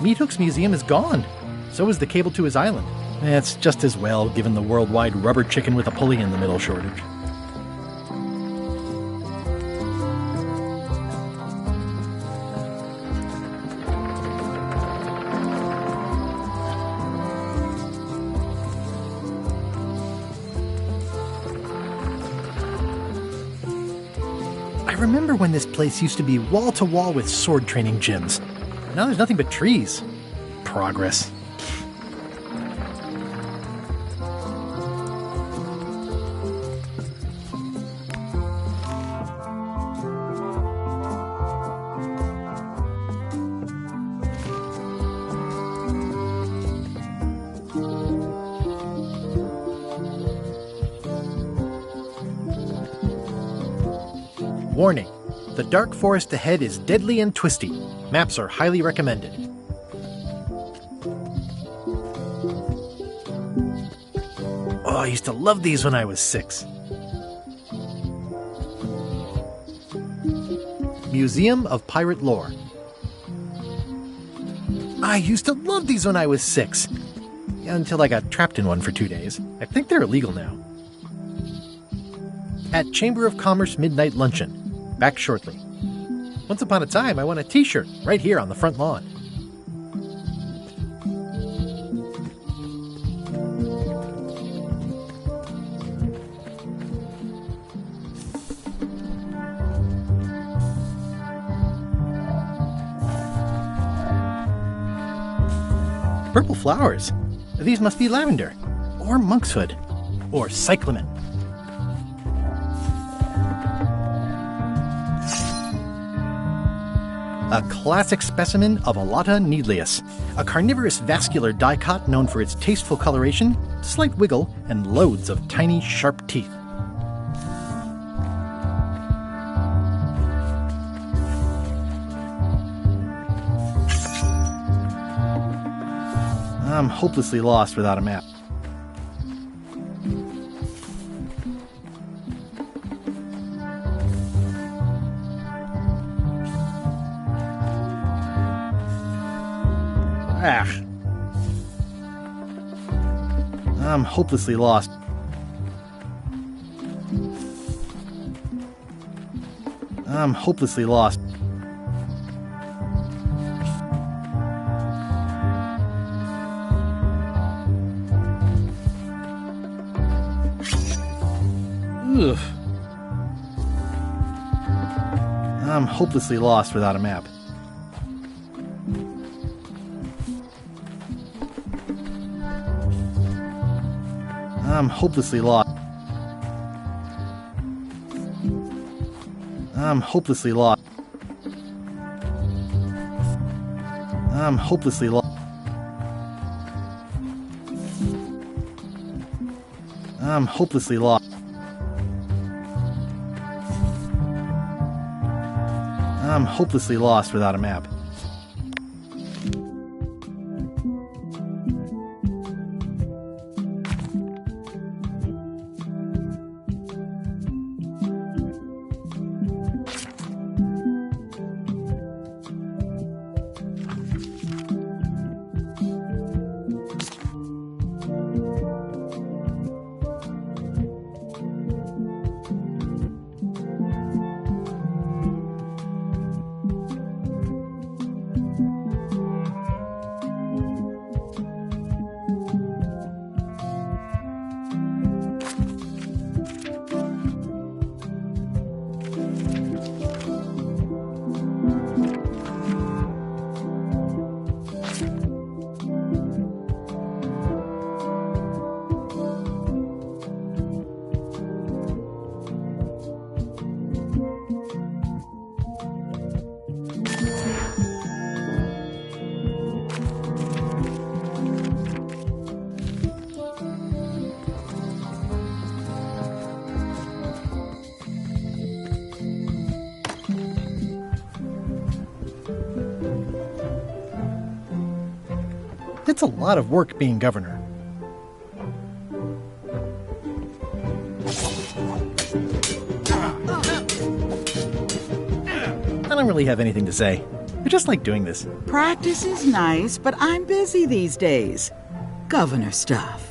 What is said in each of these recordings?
Meat Hook's museum is gone. So is the cable to his island. It's just as well, given the worldwide rubber chicken with a pulley in the middle shortage. I remember when this place used to be wall-to-wall with sword training gyms. Now there's nothing but trees. Progress. Warning. The dark forest ahead is deadly and twisty. Maps are highly recommended. Oh, I used to love these when I was 6. Museum of Pirate Lore. I used to love these when I was 6. Until I got trapped in one for 2 days. I think they're illegal now. At Chamber of Commerce Midnight Luncheon. Back shortly. Once upon a time, I won a t-shirt right here on the front lawn. Purple flowers. These must be lavender, or monkshood, or cyclamen. A classic specimen of Alata needleus, a carnivorous vascular dicot known for its tasteful coloration, slight wiggle, and loads of tiny, sharp teeth. I'm hopelessly lost without a map. I'm hopelessly lost. I'm hopelessly lost. Ugh. I'm hopelessly lost without a map. I'm hopelessly lost. I'm hopelessly lost. I'm hopelessly lost. I'm hopelessly lost. I'm hopelessly lost without a map. It's a lot of work being governor. I don't really have anything to say. I just like doing this. Practice is nice, but I'm busy these days. Governor stuff.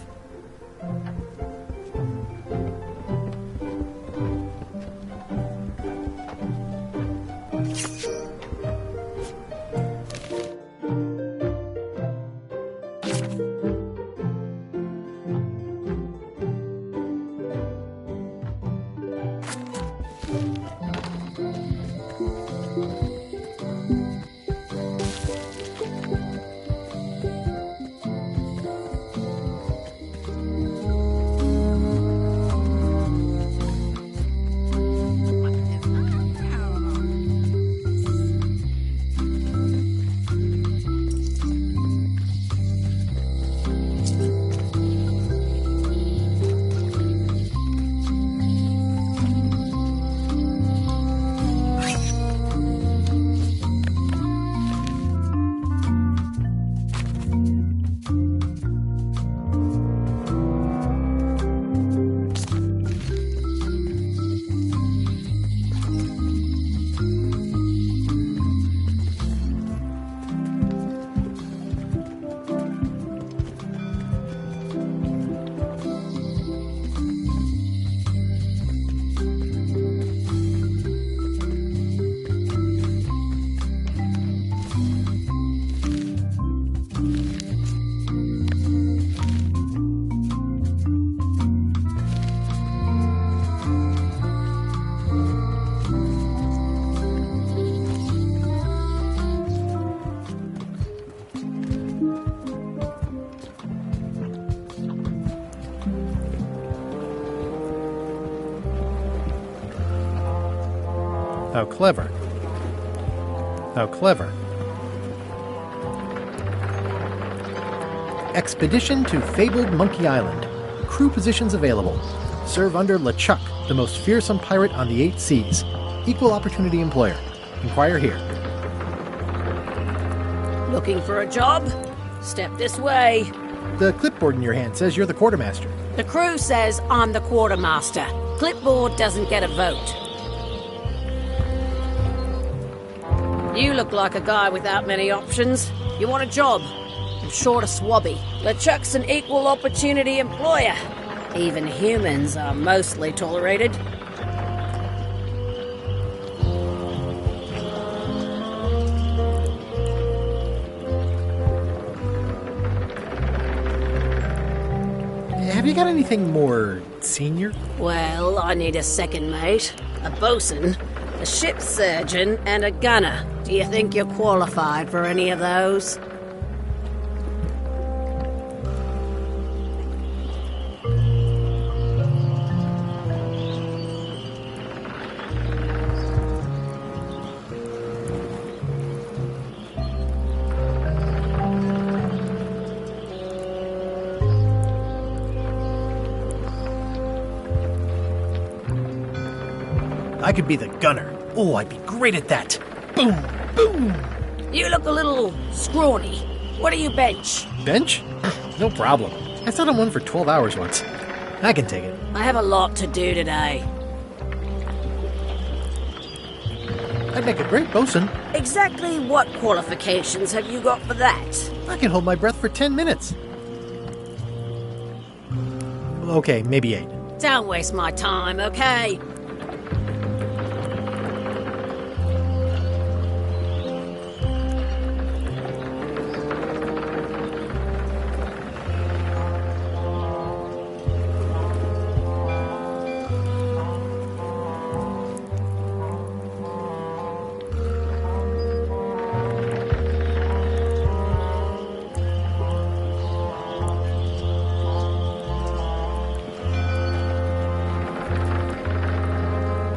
How clever. How clever. Expedition to fabled Monkey Island. Crew positions available. Serve under LeChuck, the most fearsome pirate on the 8 seas. Equal opportunity employer. Inquire here. Looking for a job? Step this way. The clipboard in your hand says you're the quartermaster. The crew says I'm the quartermaster. Clipboard doesn't get a vote. You look like a guy without many options. You want a job? I'm short a swabby. LeChuck's an equal opportunity employer. Even humans are mostly tolerated. Have you got anything more senior? Well, I need a second mate, a bosun, a ship surgeon, and a gunner. Do you think you're qualified for any of those? I could be the gunner. Oh, I'd be great at that. Boom! Boom! You look a little scrawny. What do you bench? Bench? No problem. I sat on one for 12 hours once. I can take it. I have a lot to do today. I'd make a great bosun. Exactly what qualifications have you got for that? I can hold my breath for 10 minutes. Okay, maybe 8. Don't waste my time, okay?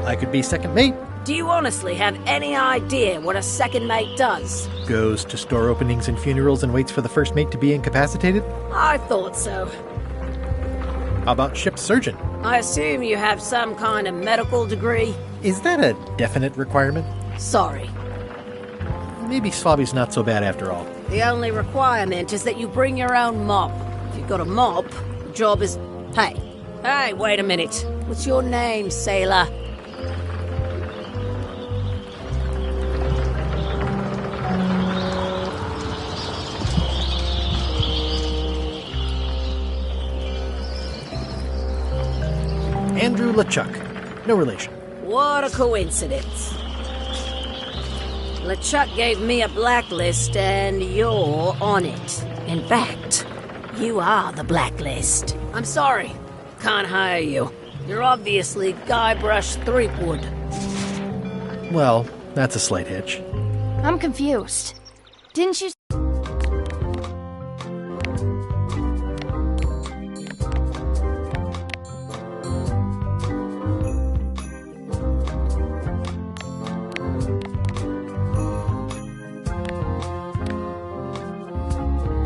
I could be second mate. Do you honestly have any idea what a second mate does? Goes to store openings and funerals and waits for the first mate to be incapacitated. I thought so. How about ship surgeon? I assume you have some kind of medical degree? Is that a definite requirement? Sorry. Maybe Swabby's not so bad after all. The only requirement is that you bring your own mop. If you've got a mop, the job is... Hey, wait a minute. What's your name, sailor? Andrew LeChuck. No relation. What a coincidence. LeChuck gave me a blacklist, and you're on it. In fact, you are the blacklist. I'm sorry. Can't hire you. You're obviously Guybrush Threepwood. Well, that's a slight hitch. I'm confused. Didn't you...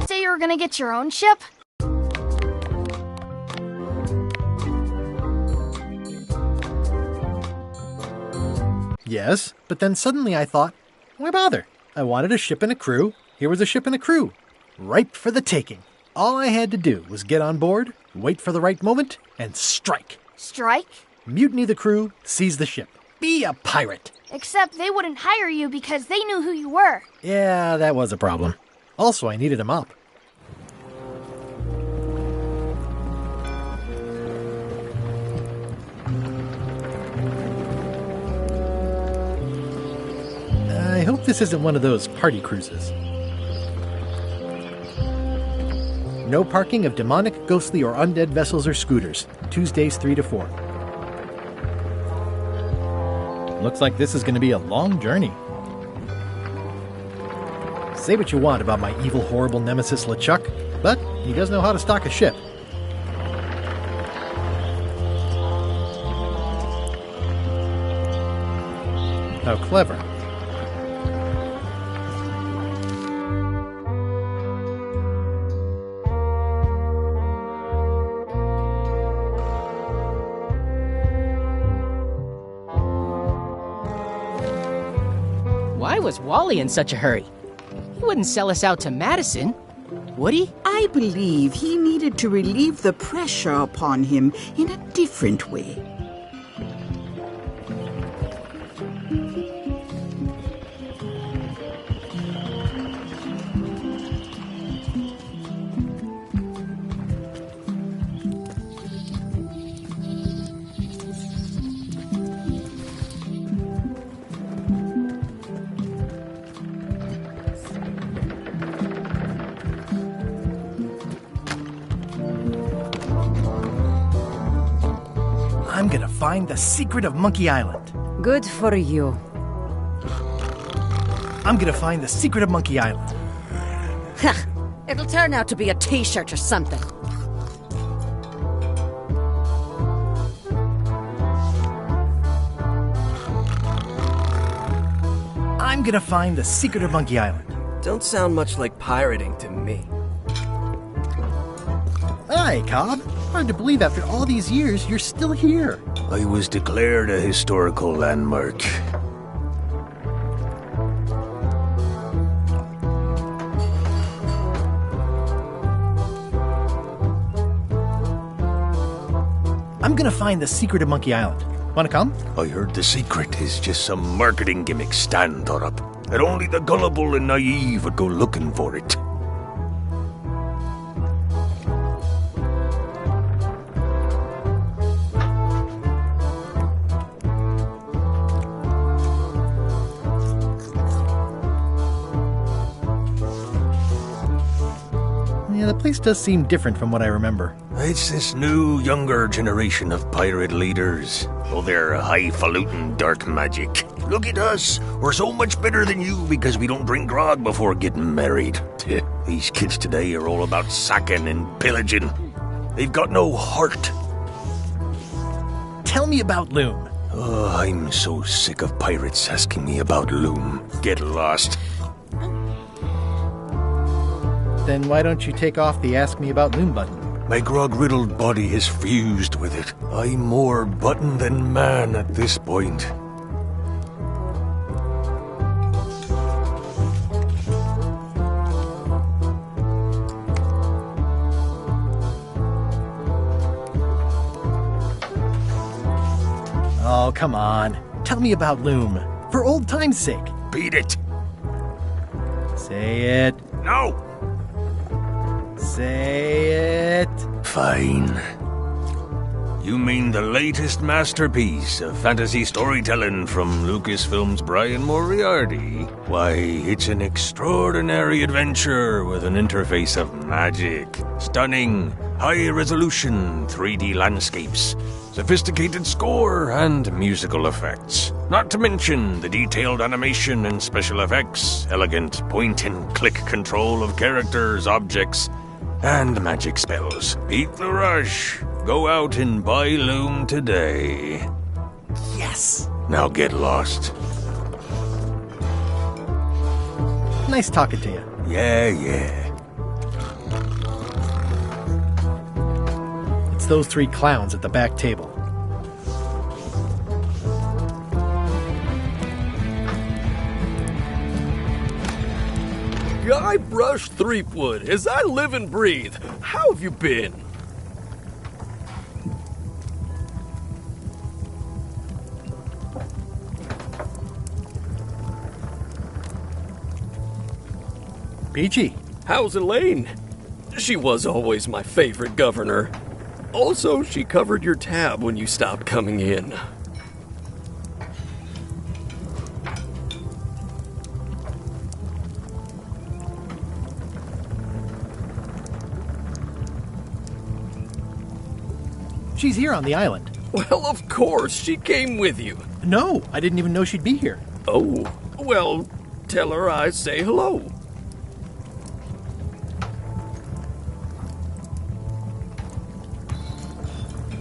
say you were gonna get your own ship? Yes, but then suddenly I thought, why bother? I wanted a ship and a crew. Here was a ship and a crew. Ripe for the taking. All I had to do was get on board, wait for the right moment, and strike. Strike? Mutiny the crew, seize the ship. Be a pirate. Except they wouldn't hire you because they knew who you were. Yeah, that was a problem. Also, I needed a mop. I hope this isn't one of those party cruises. No parking of demonic, ghostly, or undead vessels or scooters. Tuesdays 3 to 4. Looks like this is going to be a long journey. Say what you want about my evil, horrible nemesis LeChuck, but he does know how to stock a ship. How clever. Why was Wally in such a hurry? He wouldn't sell us out to Madison, would he? I believe he needed to relieve the pressure upon him in a different way. I'm gonna find the secret of Monkey Island. Good for you. I'm gonna find the secret of Monkey Island. It'll turn out to be a t-shirt or something. I'm gonna find the secret of Monkey Island. Don't sound much like pirating to me. Hi, Cobb. Hard to believe after all these years you're still here. I was declared a historical landmark. I'm gonna find the secret of Monkey Island. Wanna come? I heard the secret is just some marketing gimmick Stan thought up, that only the gullible and naive would go looking for it. Yeah, the place does seem different from what I remember. It's this new, younger generation of pirate leaders. Oh, they're highfalutin dark magic. Look at us. We're so much better than you because we don't drink grog before getting married. These kids today are all about sacking and pillaging. They've got no heart. Tell me about Loom. Oh, I'm so sick of pirates asking me about Loom. Get lost. Then why don't you take off the Ask Me About Loom button? My grog-riddled body is fused with it. I'm more button than man at this point. Oh, come on. Tell me about Loom. For old time's sake. Beat it. Say it. No. Say it. Fine. You mean the latest masterpiece of fantasy storytelling from Lucasfilm's Brian Moriarty? Why, it's an extraordinary adventure with an interface of magic, stunning, high-resolution 3D landscapes, sophisticated score, and musical effects. Not to mention the detailed animation and special effects, elegant point-and-click control of characters, objects, and magic spells. Beat the rush. Go out and buy Loom today. Yes! Now get lost. Nice talking to you. Yeah. It's those 3 clowns at the back table. Guybrush Threepwood, as I live and breathe, how have you been? Peachy. How's Elaine? She was always my favorite governor. Also, she covered your tab when you stopped coming in. She's here on the island. Well, of course, she came with you. No, I didn't even know she'd be here. Oh, well, tell her I say hello.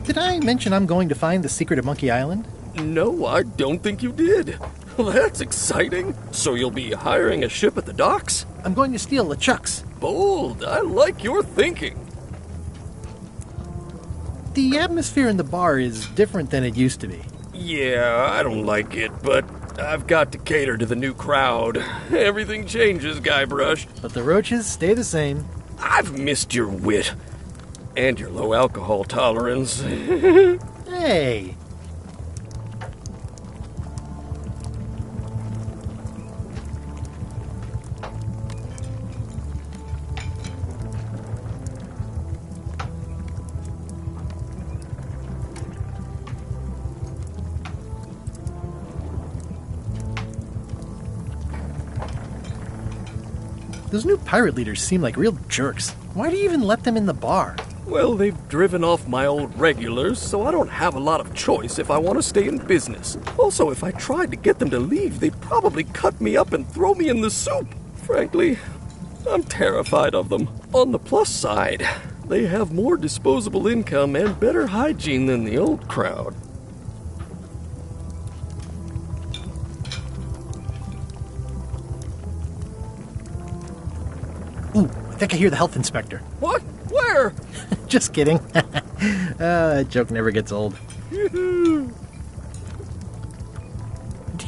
Did I mention I'm going to find the secret of Monkey Island? No, I don't think you did. Well, that's exciting. So you'll be hiring a ship at the docks? I'm going to steal LeChuck's. Bold. I like your thinking. The atmosphere in the bar is different than it used to be. Yeah, I don't like it, but I've got to cater to the new crowd. Everything changes, Guybrush. But the roaches stay the same. I've missed your wit. And your low alcohol tolerance. Hey! Those new pirate leaders seem like real jerks. Why do you even let them in the bar? Well, they've driven off my old regulars, so I don't have a lot of choice if I want to stay in business. Also, if I tried to get them to leave, they'd probably cut me up and throw me in the soup. Frankly, I'm terrified of them. On the plus side, they have more disposable income and better hygiene than the old crowd. Ooh, I think I hear the health inspector. What? Where? Just kidding. That joke never gets old. Do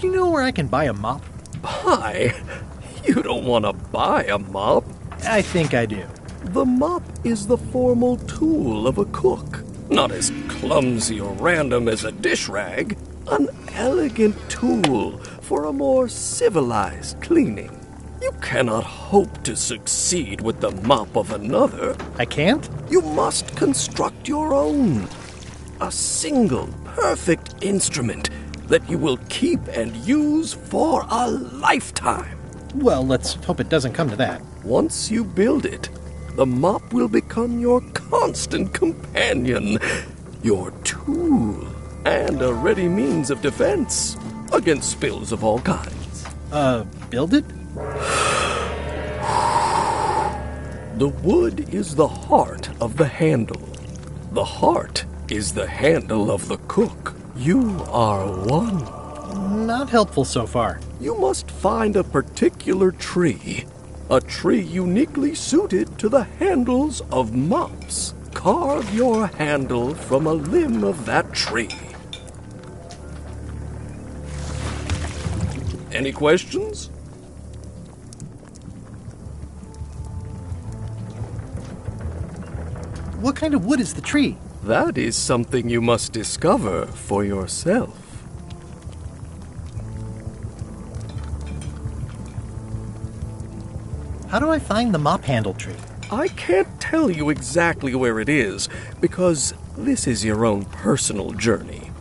you know where I can buy a mop? Buy? You don't want to buy a mop. I think I do. The mop is the formal tool of a cook. Not as clumsy or random as a dish rag. An elegant tool for a more civilized cleaning. You cannot hope to succeed with the mop of another. I can't? You must construct your own. A single, perfect instrument that you will keep and use for a lifetime. Well, let's hope it doesn't come to that. Once you build it, the mop will become your constant companion, your tool, and a ready means of defense against spills of all kinds. Build it? The wood is the heart of the handle. The heart is the handle of the cook. You are one. Not helpful so far. You must find a particular tree. A tree uniquely suited to the handles of mops. Carve your handle from a limb of that tree. Any questions? What kind of wood is the tree? That is something you must discover for yourself. How do I find the mop handle tree? I can't tell you exactly where it is, because this is your own personal journey.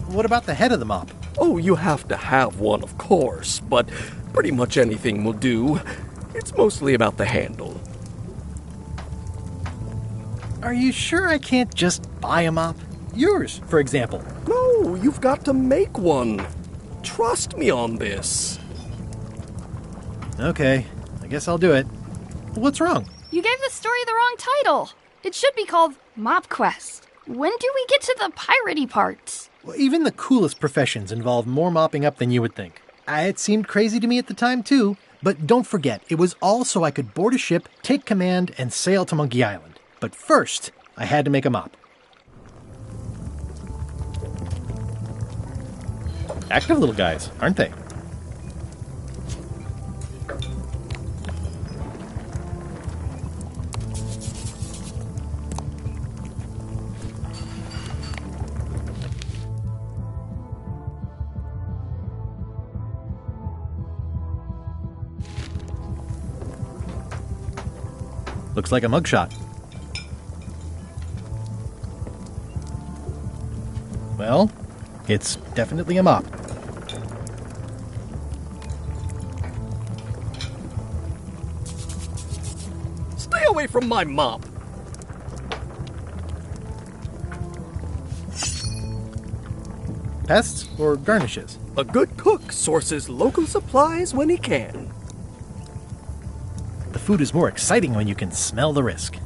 What about the head of the mop? Oh, you have to have one, of course, but pretty much anything will do. It's mostly about the handle. Are you sure I can't just buy a mop? Yours, for example. No, you've got to make one. Trust me on this. Okay, I guess I'll do it. What's wrong? You gave the story the wrong title. It should be called Mop Quest. When do we get to the piratey parts? Well, even the coolest professions involve more mopping up than you would think. It seemed crazy to me at the time, too. But don't forget, it was all so I could board a ship, take command, and sail to Monkey Island. But first, I had to make a mop. Active little guys, aren't they? Looks like a mugshot. Well, it's definitely a mop. Stay away from my mop. Pests or garnishes? A good cook sources local supplies when he can. The food is more exciting when you can smell the risk.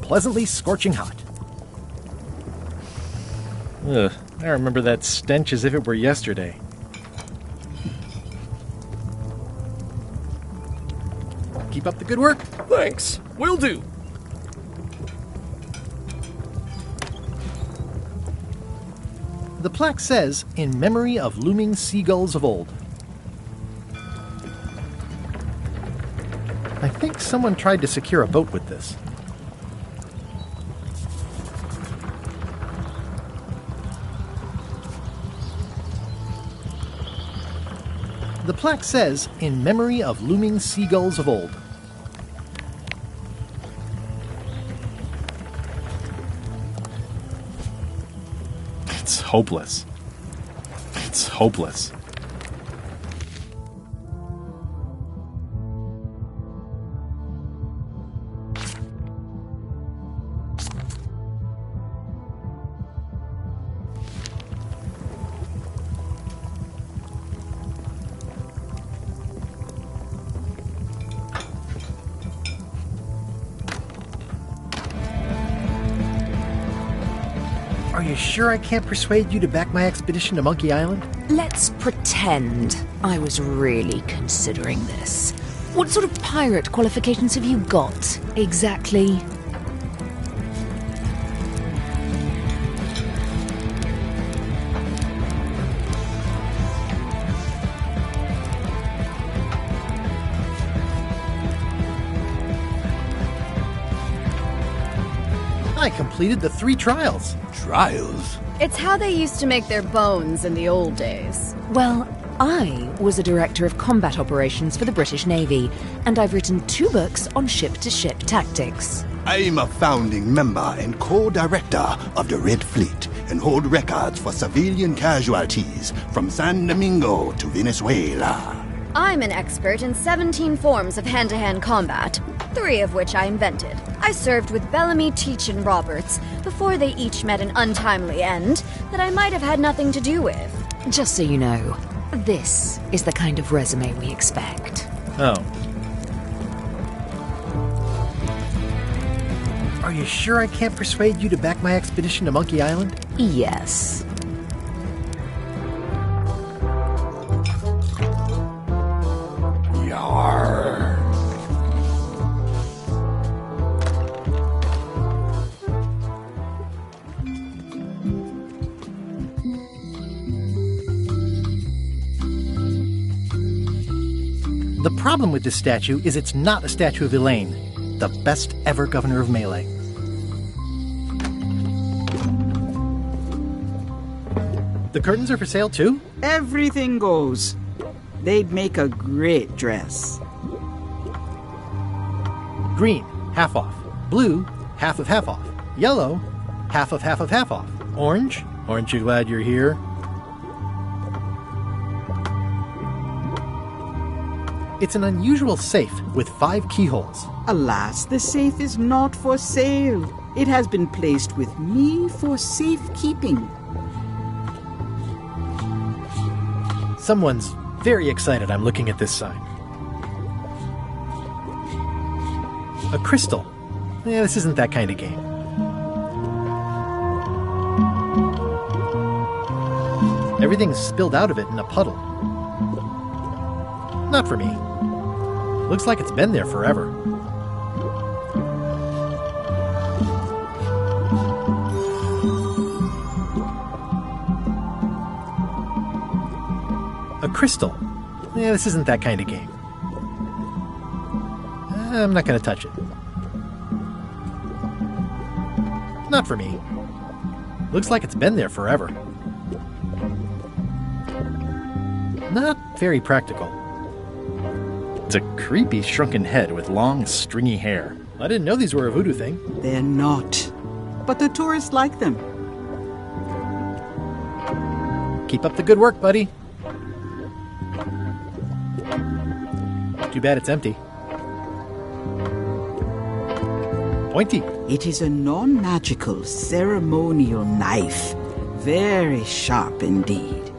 Pleasantly scorching hot. Ugh, I remember that stench as if it were yesterday. Keep up the good work. Thanks. Will do. The plaque says, "In memory of looming seagulls of old." I think someone tried to secure a boat with this. The plaque says, "In memory of looming seagulls of old." It's hopeless. It's hopeless. Are you sure I can't persuade you to back my expedition to Monkey Island? Let's pretend I was really considering this. What sort of pirate qualifications have you got, exactly? I completed the 3 trials. Trials? It's how they used to make their bones in the old days. Well, I was a director of combat operations for the British Navy, and I've written 2 books on ship-to-ship tactics. I'm a founding member and co-director of the Red Fleet and hold records for civilian casualties from San Domingo to Venezuela. I'm an expert in 17 forms of hand-to-hand combat, 3 of which I invented. I served with Bellamy, Teach, and Roberts before they each met an untimely end that I might have had nothing to do with. Just so you know, this is the kind of resume we expect. Oh. Are you sure I can't persuade you to back my expedition to Monkey Island? Yes. Yarr. The problem with this statue is it's not a statue of Elaine, the best ever governor of Melee. The curtains are for sale too? Everything goes. They'd make a great dress. Green, half off. Blue, half off. Yellow, half off. Orange, aren't you glad you're here? It's an unusual safe with 5 keyholes. Alas, the safe is not for sale. It has been placed with me for safekeeping. Someone's very excited I'm looking at this sign. A crystal. This isn't that kind of game. Everything's spilled out of it in a puddle. Not for me. Looks like it's been there forever. A crystal. This isn't that kind of game. I'm not going to touch it. Not for me. Looks like it's been there forever. Not very practical. It's a creepy shrunken head with long, stringy hair. I didn't know these were a voodoo thing. They're not. But the tourists like them. Keep up the good work, buddy. Too bad it's empty. Pointy. It is a non-magical ceremonial knife. Very sharp indeed.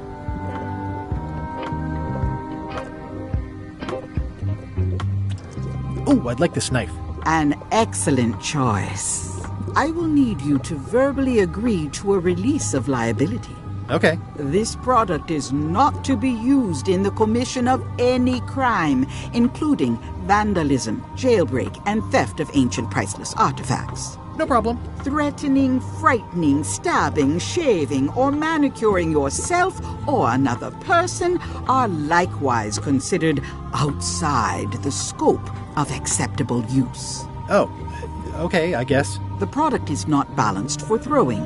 Ooh, I'd like this knife. An excellent choice. I will need you to verbally agree to a release of liability. Okay. This product is not to be used in the commission of any crime, including vandalism, jailbreak, and theft of ancient priceless artifacts. No problem. Threatening, frightening, stabbing, shaving, or manicuring yourself or another person are likewise considered outside the scope of acceptable use. Oh, okay, I guess. The product is not balanced for throwing.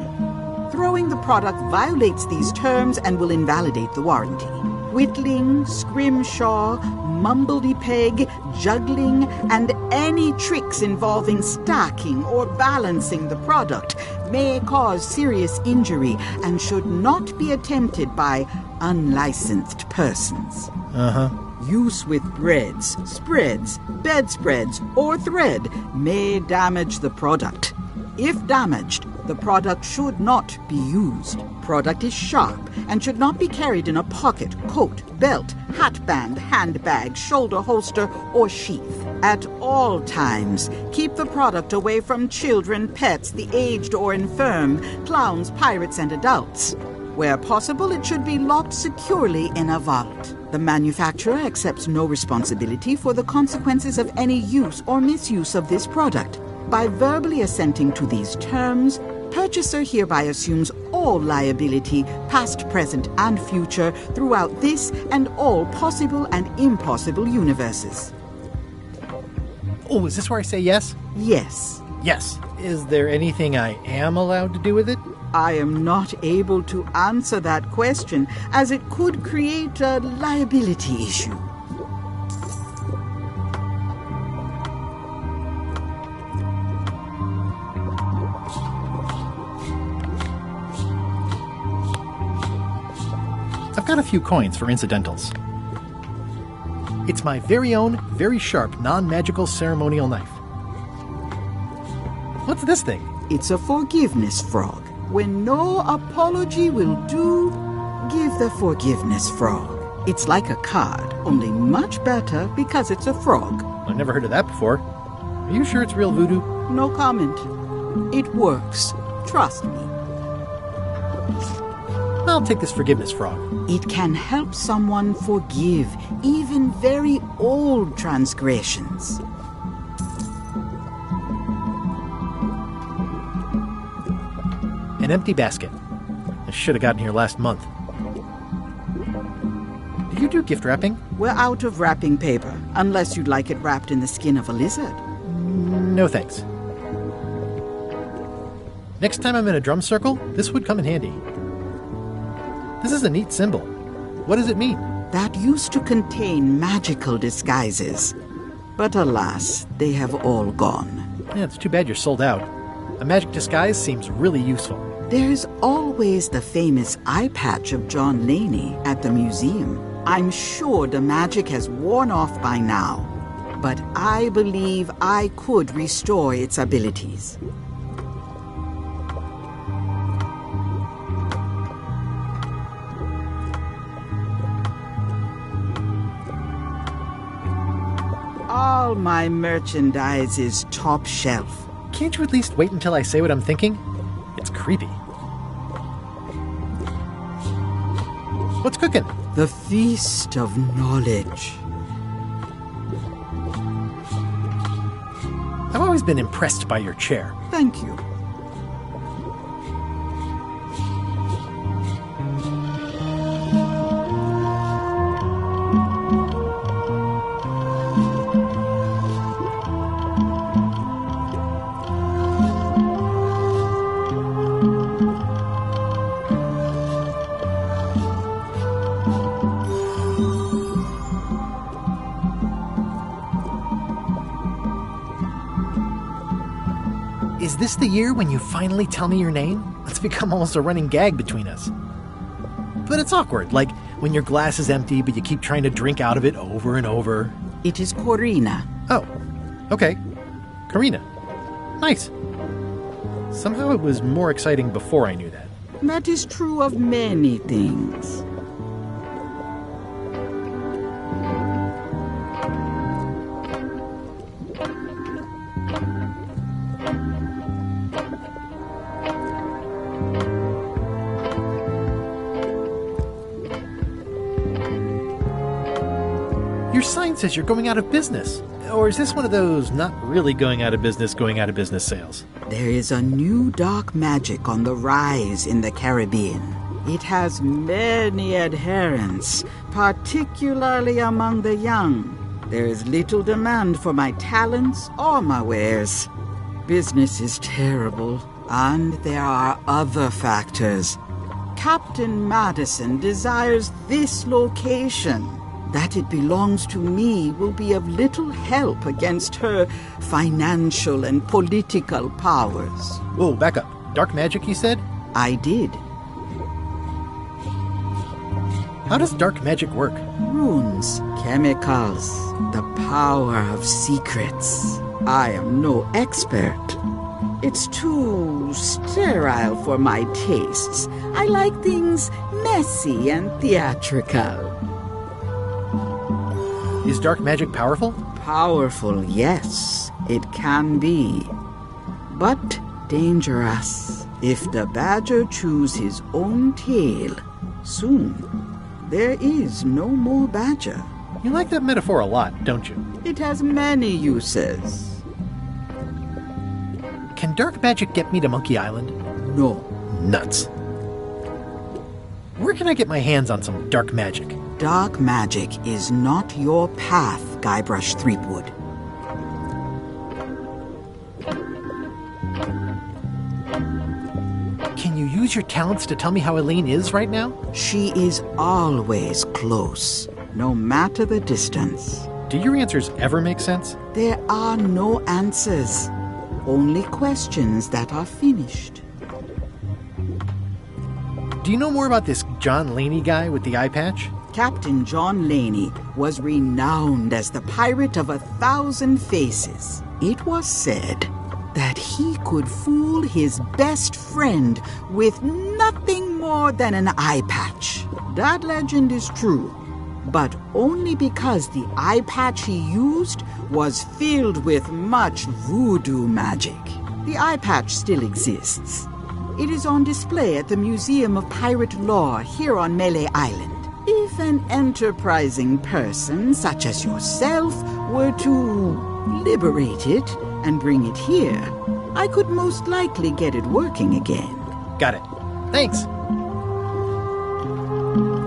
Throwing the product violates these terms and will invalidate the warranty. Whittling, scrimshaw, mumbledy-peg, juggling, and any tricks involving stacking or balancing the product may cause serious injury and should not be attempted by unlicensed persons. Use with breads, spreads, bedspreads, or thread may damage the product. If damaged, the product should not be used. Product is sharp and should not be carried in a pocket, coat, belt, hatband, handbag, shoulder holster, or sheath. At all times, keep the product away from children, pets, the aged or infirm, clowns, pirates, and adults. Where possible, it should be locked securely in a vault. The manufacturer accepts no responsibility for the consequences of any use or misuse of this product. By verbally assenting to these terms, purchaser hereby assumes all liability, past, present, and future, throughout this and all possible and impossible universes. Oh, is this where I say yes? Yes. Yes. Is there anything I am allowed to do with it? I am not able to answer that question, as it could create a liability issue. I've got a few coins for incidentals. It's my very own, very sharp, non-magical ceremonial knife. What's this thing? It's a forgiveness frog. When no apology will do, give the forgiveness frog. It's like a card, only much better because it's a frog. I've never heard of that before. Are you sure it's real voodoo? No comment. It works. Trust me. I'll take this forgiveness frog. It can help someone forgive even very old transgressions. An empty basket. I should have gotten here last month. Do you do gift wrapping? We're out of wrapping paper, unless you'd like it wrapped in the skin of a lizard. No thanks. Next time I'm in a drum circle, this would come in handy. This is a neat symbol. What does it mean? That used to contain magical disguises. But alas, they have all gone. Yeah, it's too bad you're sold out. A magic disguise seems really useful. There's always the famous eye patch of John Laney at the museum. I'm sure the magic has worn off by now, but I believe I could restore its abilities. All my merchandise is top shelf. Can't you at least wait until I say what I'm thinking? It's creepy. What's cooking? The Feast of Knowledge. I've always been impressed by your chair. Thank you. Is this the year when you finally tell me your name? It's become almost a running gag between us. But it's awkward, like when your glass is empty but you keep trying to drink out of it over and over. It is Corina. Oh, okay. Karina. Nice. Somehow it was more exciting before I knew that. That is true of many things. Your sign says you're going out of business. Or is this one of those not really going out of business sales? There is a new dark magic on the rise in the Caribbean. It has many adherents, particularly among the young. There is little demand for my talents or my wares. Business is terrible, and there are other factors. Captain Madison desires this location. That it belongs to me will be of little help against her financial and political powers. Whoa, back up. Dark magic, you said? I did. How does dark magic work? Runes, chemicals, the power of secrets. I am no expert. It's too sterile for my tastes. I like things messy and theatrical. Is dark magic powerful? Powerful, yes, it can be. But dangerous. If the badger chews his own tail, soon there is no more badger. You like that metaphor a lot, don't you? It has many uses. Can dark magic get me to Monkey Island? No. Nuts. Where can I get my hands on some dark magic? Dark magic is not your path, Guybrush Threepwood. Can you use your talents to tell me how Eileen is right now? She is always close, no matter the distance. Do your answers ever make sense? There are no answers, only questions that are finished. Do you know more about this John Laney guy with the eye patch? Captain John Laney was renowned as the pirate of 1,000 faces. It was said that he could fool his best friend with nothing more than an eye patch. That legend is true, but only because the eye patch he used was filled with much voodoo magic. The eye patch still exists. It is on display at the Museum of Pirate Lore here on Melee Island. If an enterprising person such as yourself were to liberate it and bring it here, I could most likely get it working again. Got it. Thanks.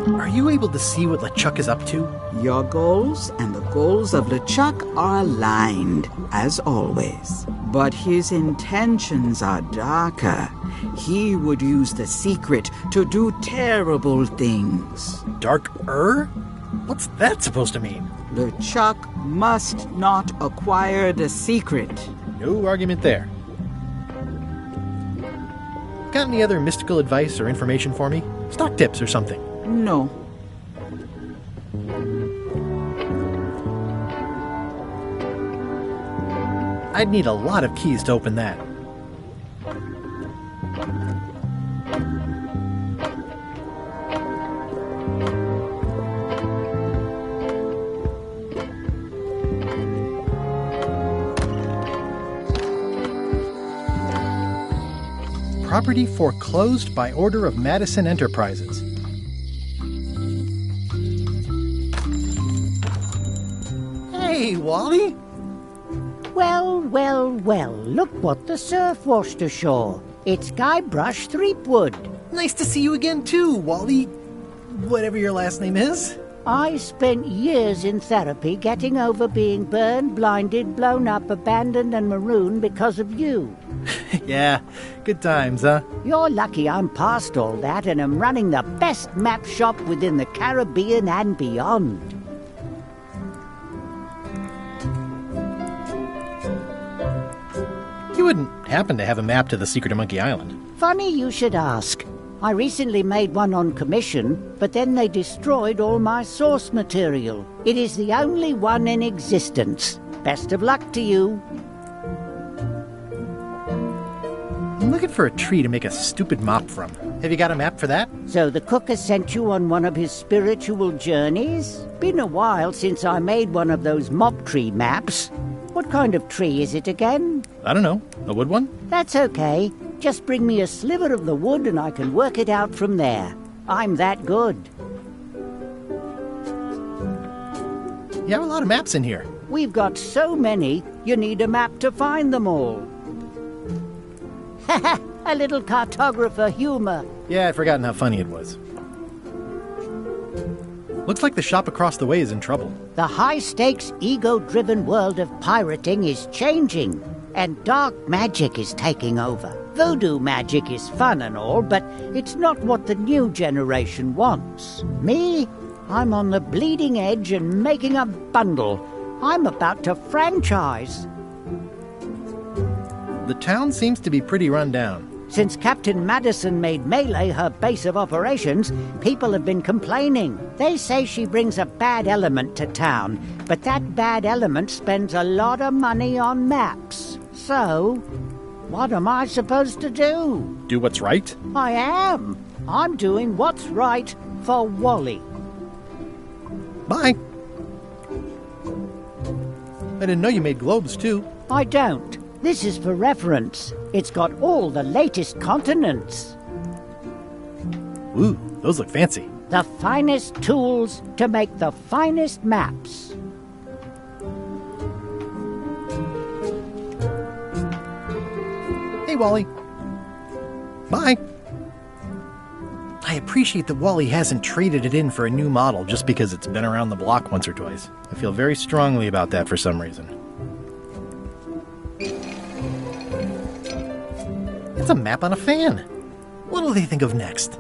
Are you able to see what LeChuck is up to? Your goals and the goals of LeChuck are aligned, as always. But his intentions are darker. He would use the secret to do terrible things. Dark-er? What's that supposed to mean? LeChuck must not acquire the secret. No argument there. Got any other mystical advice or information for me? Stock tips or something? No. I'd need a lot of keys to open that. Property foreclosed by order of Madison Enterprises. Hey, Wally! Well, look what the surf washed ashore. It's Guybrush Threepwood. Nice to see you again too, Wally. Whatever your last name is. I spent years in therapy getting over being burned, blinded, blown up, abandoned and marooned because of you. Yeah, good times, huh? You're lucky I'm past all that and am running the best map shop within the Caribbean and beyond. You wouldn't happen to have a map to the secret of Monkey Island? Funny you should ask. I recently made one on commission, but then they destroyed all my source material. It is the only one in existence. Best of luck to you. I'm looking for a tree to make a stupid mop from. Have you got a map for that? So the cook has sent you on one of his spiritual journeys? Been a while since I made one of those mop tree maps. What kind of tree is it again? I don't know. A wood one? That's okay. Just bring me a sliver of the wood and I can work it out from there. I'm that good. You have a lot of maps in here. We've got so many, you need a map to find them all. A little cartographer humor. Yeah, I'd forgotten how funny it was. Looks like the shop across the way is in trouble. The high-stakes, ego-driven world of pirating is changing, and dark magic is taking over. Voodoo magic is fun and all, but it's not what the new generation wants. Me? I'm on the bleeding edge and making a bundle. I'm about to franchise. The town seems to be pretty run down. Since Captain Madison made Melee her base of operations, people have been complaining. They say she brings a bad element to town, but that bad element spends a lot of money on maps. So, what am I supposed to do? Do what's right? I am. I'm doing what's right for Wally. Bye. I didn't know you made globes, too. I don't. This is for reference. It's got all the latest continents. Ooh, those look fancy. The finest tools to make the finest maps. Hey, Wally. Bye. I appreciate that Wally hasn't traded it in for a new model just because it's been around the block once or twice. I feel very strongly about that for some reason. It's a map on a fan. What'll they think of next?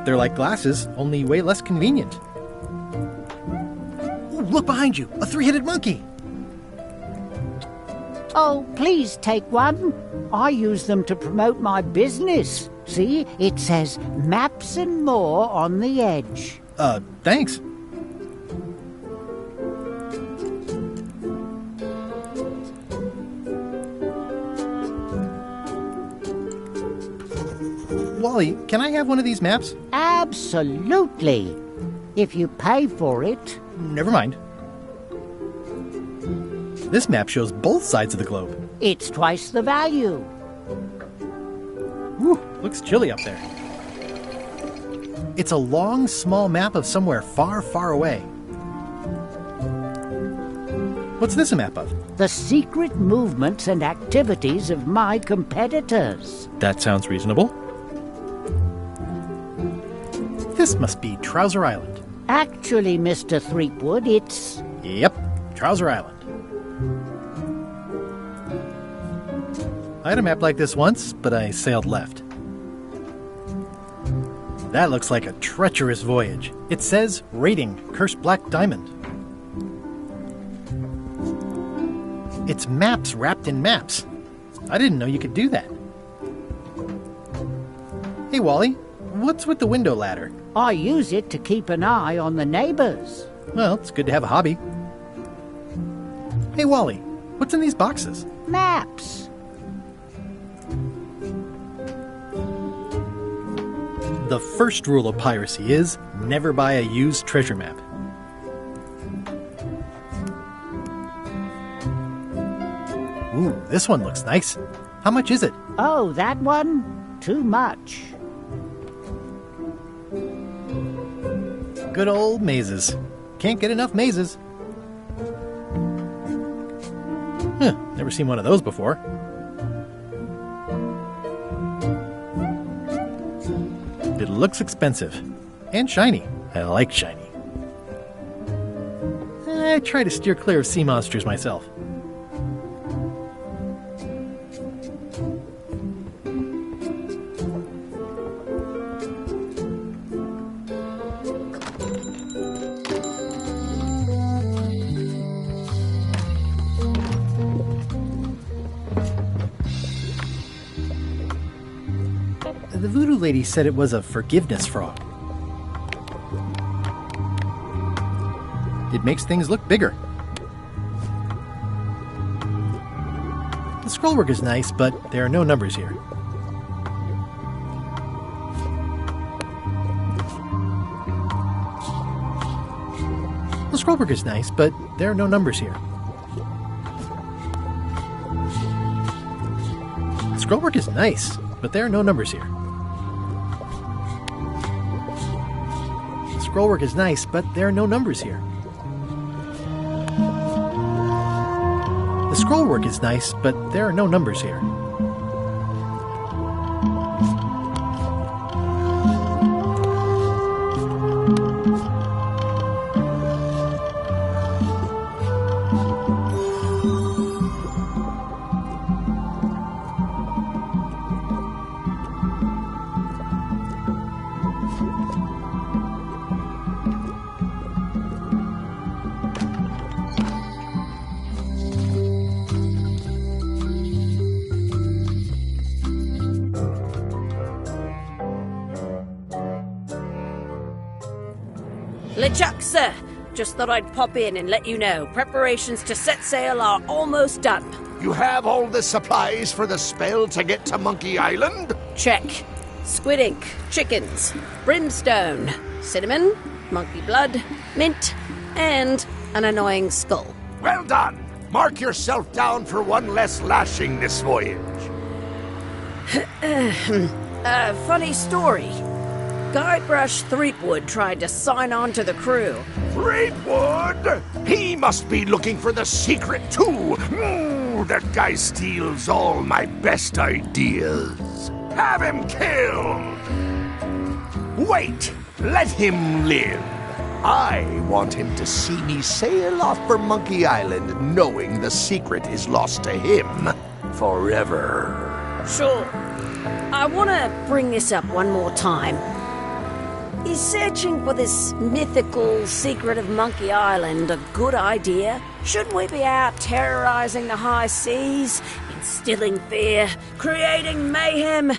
They're like glasses, only way less convenient. Ooh, look behind you! A three-headed monkey! Oh, please take one. I use them to promote my business. See, it says Maps and More on the edge. Thanks. Wally, can I have one of these maps? Absolutely. If you pay for it. Never mind. This map shows both sides of the globe. It's twice the value. Whew, looks chilly up there. It's a long, small map of somewhere far, far away. What's this a map of? The secret movements and activities of my competitors. That sounds reasonable. This must be Trouser Island. Actually, Mr. Threepwood, it's... Yep, Trouser Island. I had a map like this once, but I sailed left. That looks like a treacherous voyage. It says, rating, Cursed Black Diamond. It's maps wrapped in maps. I didn't know you could do that. Hey, Wally, what's with the window ladder? I use it to keep an eye on the neighbors. Well, it's good to have a hobby. Hey, Wally, what's in these boxes? Maps. The first rule of piracy is never buy a used treasure map. Ooh, this one looks nice. How much is it? Oh, that one? Too much. Good old mazes. Can't get enough mazes. Never seen one of those before. It looks expensive. And shiny. I like shiny. I try to steer clear of sea monsters myself. The voodoo lady said it was a forgiveness frog. It makes things look bigger. The scrollwork is nice, but there are no numbers here. The scrollwork is nice, but there are no numbers here. The scrollwork is nice, but there are no numbers here. Scrollwork is nice, but there are no numbers here. The scrollwork is nice, but there are no numbers here. LeChuck, sir. Just thought I'd pop in and let you know. Preparations to set sail are almost done. You have all the supplies for the spell to get to Monkey Island? Check. Squid ink, chickens, brimstone, cinnamon, monkey blood, mint, and an annoying skull. Well done! Mark yourself down for one less lashing this voyage. Funny story. Guybrush Threepwood tried to sign on to the crew. Threepwood? He must be looking for the secret, too. That guy steals all my best ideas. Have him killed! Wait! Let him live. I want him to see me sail off for Monkey Island knowing the secret is lost to him forever. Sure. I want to bring this up one more time. Is searching for this mythical secret of Monkey Island a good idea? Shouldn't we be out terrorizing the high seas, instilling fear, creating mayhem,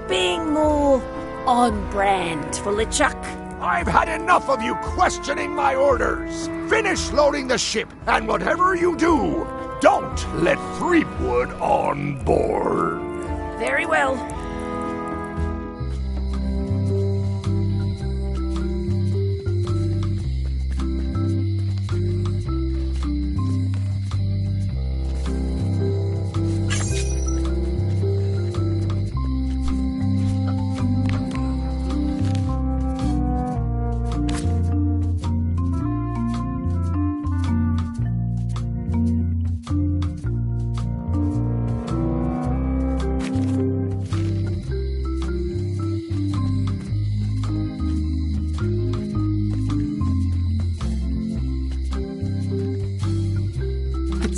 being more on brand for LeChuck? I've had enough of you questioning my orders. Finish loading the ship, and whatever you do, don't let Threepwood on board. Very well.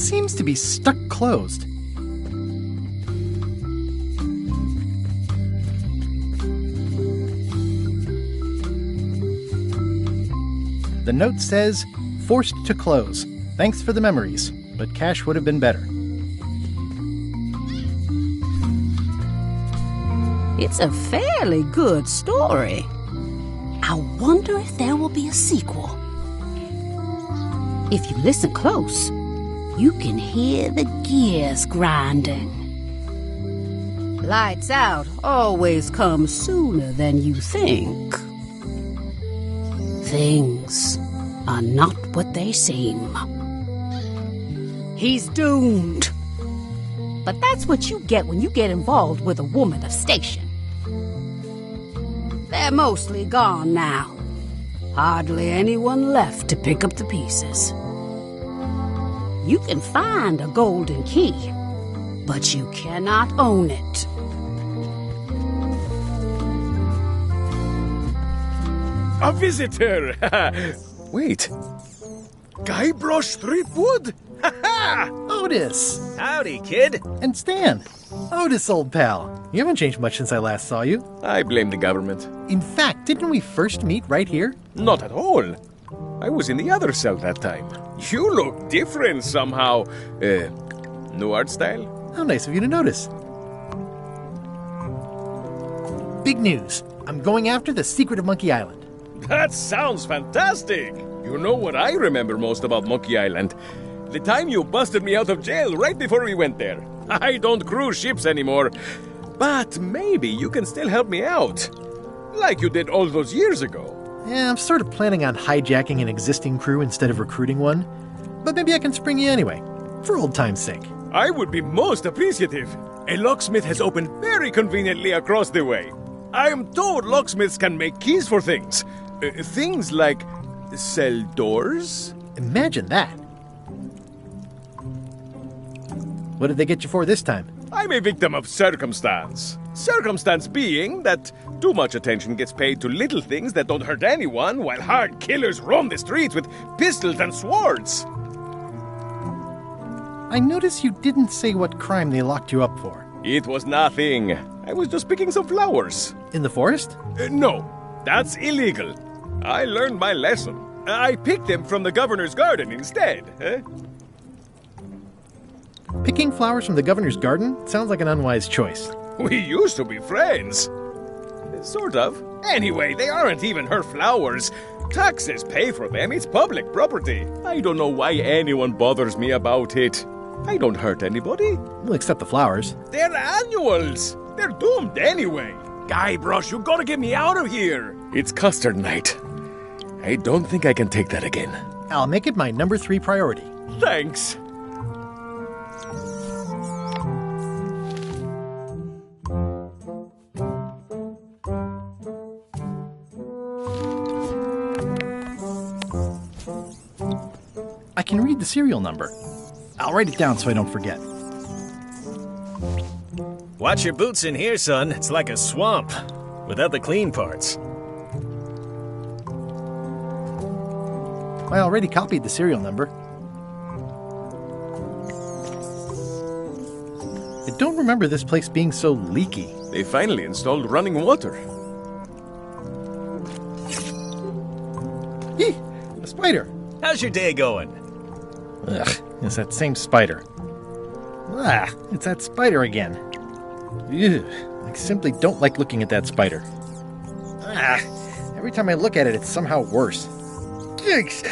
seems to be stuck closed. The note says, "Forced to close. Thanks for the memories, but cash would have been better." It's a fairly good story. I wonder if there will be a sequel. If you listen close, you can hear the gears grinding. Lights out always comes sooner than you think. Things are not what they seem. He's doomed. But that's what you get when you get involved with a woman of station. They're mostly gone now. Hardly anyone left to pick up the pieces. You can find a golden key, but you cannot own it. A visitor! Wait. Guybrush Threepwood? Otis! Howdy, kid. And Stan. Otis, old pal. You haven't changed much since I last saw you. I blame the government. In fact, didn't we first meet right here? Not at all. I was in the other cell that time. You look different somehow. New art style? How nice of you to notice. Big news. I'm going after the secret of Monkey Island. That sounds fantastic! You know what I remember most about Monkey Island? The time you busted me out of jail right before we went there. I don't cruise ships anymore. But maybe you can still help me out. Like you did all those years ago. Yeah, I'm sort of planning on hijacking an existing crew instead of recruiting one. But maybe I can spring you anyway, for old time's sake. I would be most appreciative. A locksmith has opened very conveniently across the way. I am told locksmiths can make keys for things. Things like cell doors? Imagine that. What did they get you for this time? I'm a victim of circumstance. Circumstance being that too much attention gets paid to little things that don't hurt anyone, while hard killers roam the streets with pistols and swords. I notice you didn't say what crime they locked you up for. It was nothing. I was just picking some flowers. In the forest? No, that's illegal. I learned my lesson. I picked them from the governor's garden instead. Picking flowers from the governor's garden sounds like an unwise choice. We used to be friends. Sort of. Anyway, they aren't even her flowers. Taxes pay for them. It's public property. I don't know why anyone bothers me about it. I don't hurt anybody. Well, except the flowers. They're annuals. They're doomed anyway. Guybrush, you gotta get me out of here. It's custard night. I don't think I can take that again. I'll make it my number 3 priority. Thanks. I can read the serial number. I'll write it down so I don't forget. Watch your boots in here, son. It's like a swamp, without the clean parts. I already copied the serial number. I don't remember this place being so leaky. They finally installed running water. Eeh! A spider! How's your day going? Ugh, it's that same spider. Ah, it's that spider again. Ew, I simply don't like looking at that spider. Ah, every time I look at it, it's somehow worse. Yikes!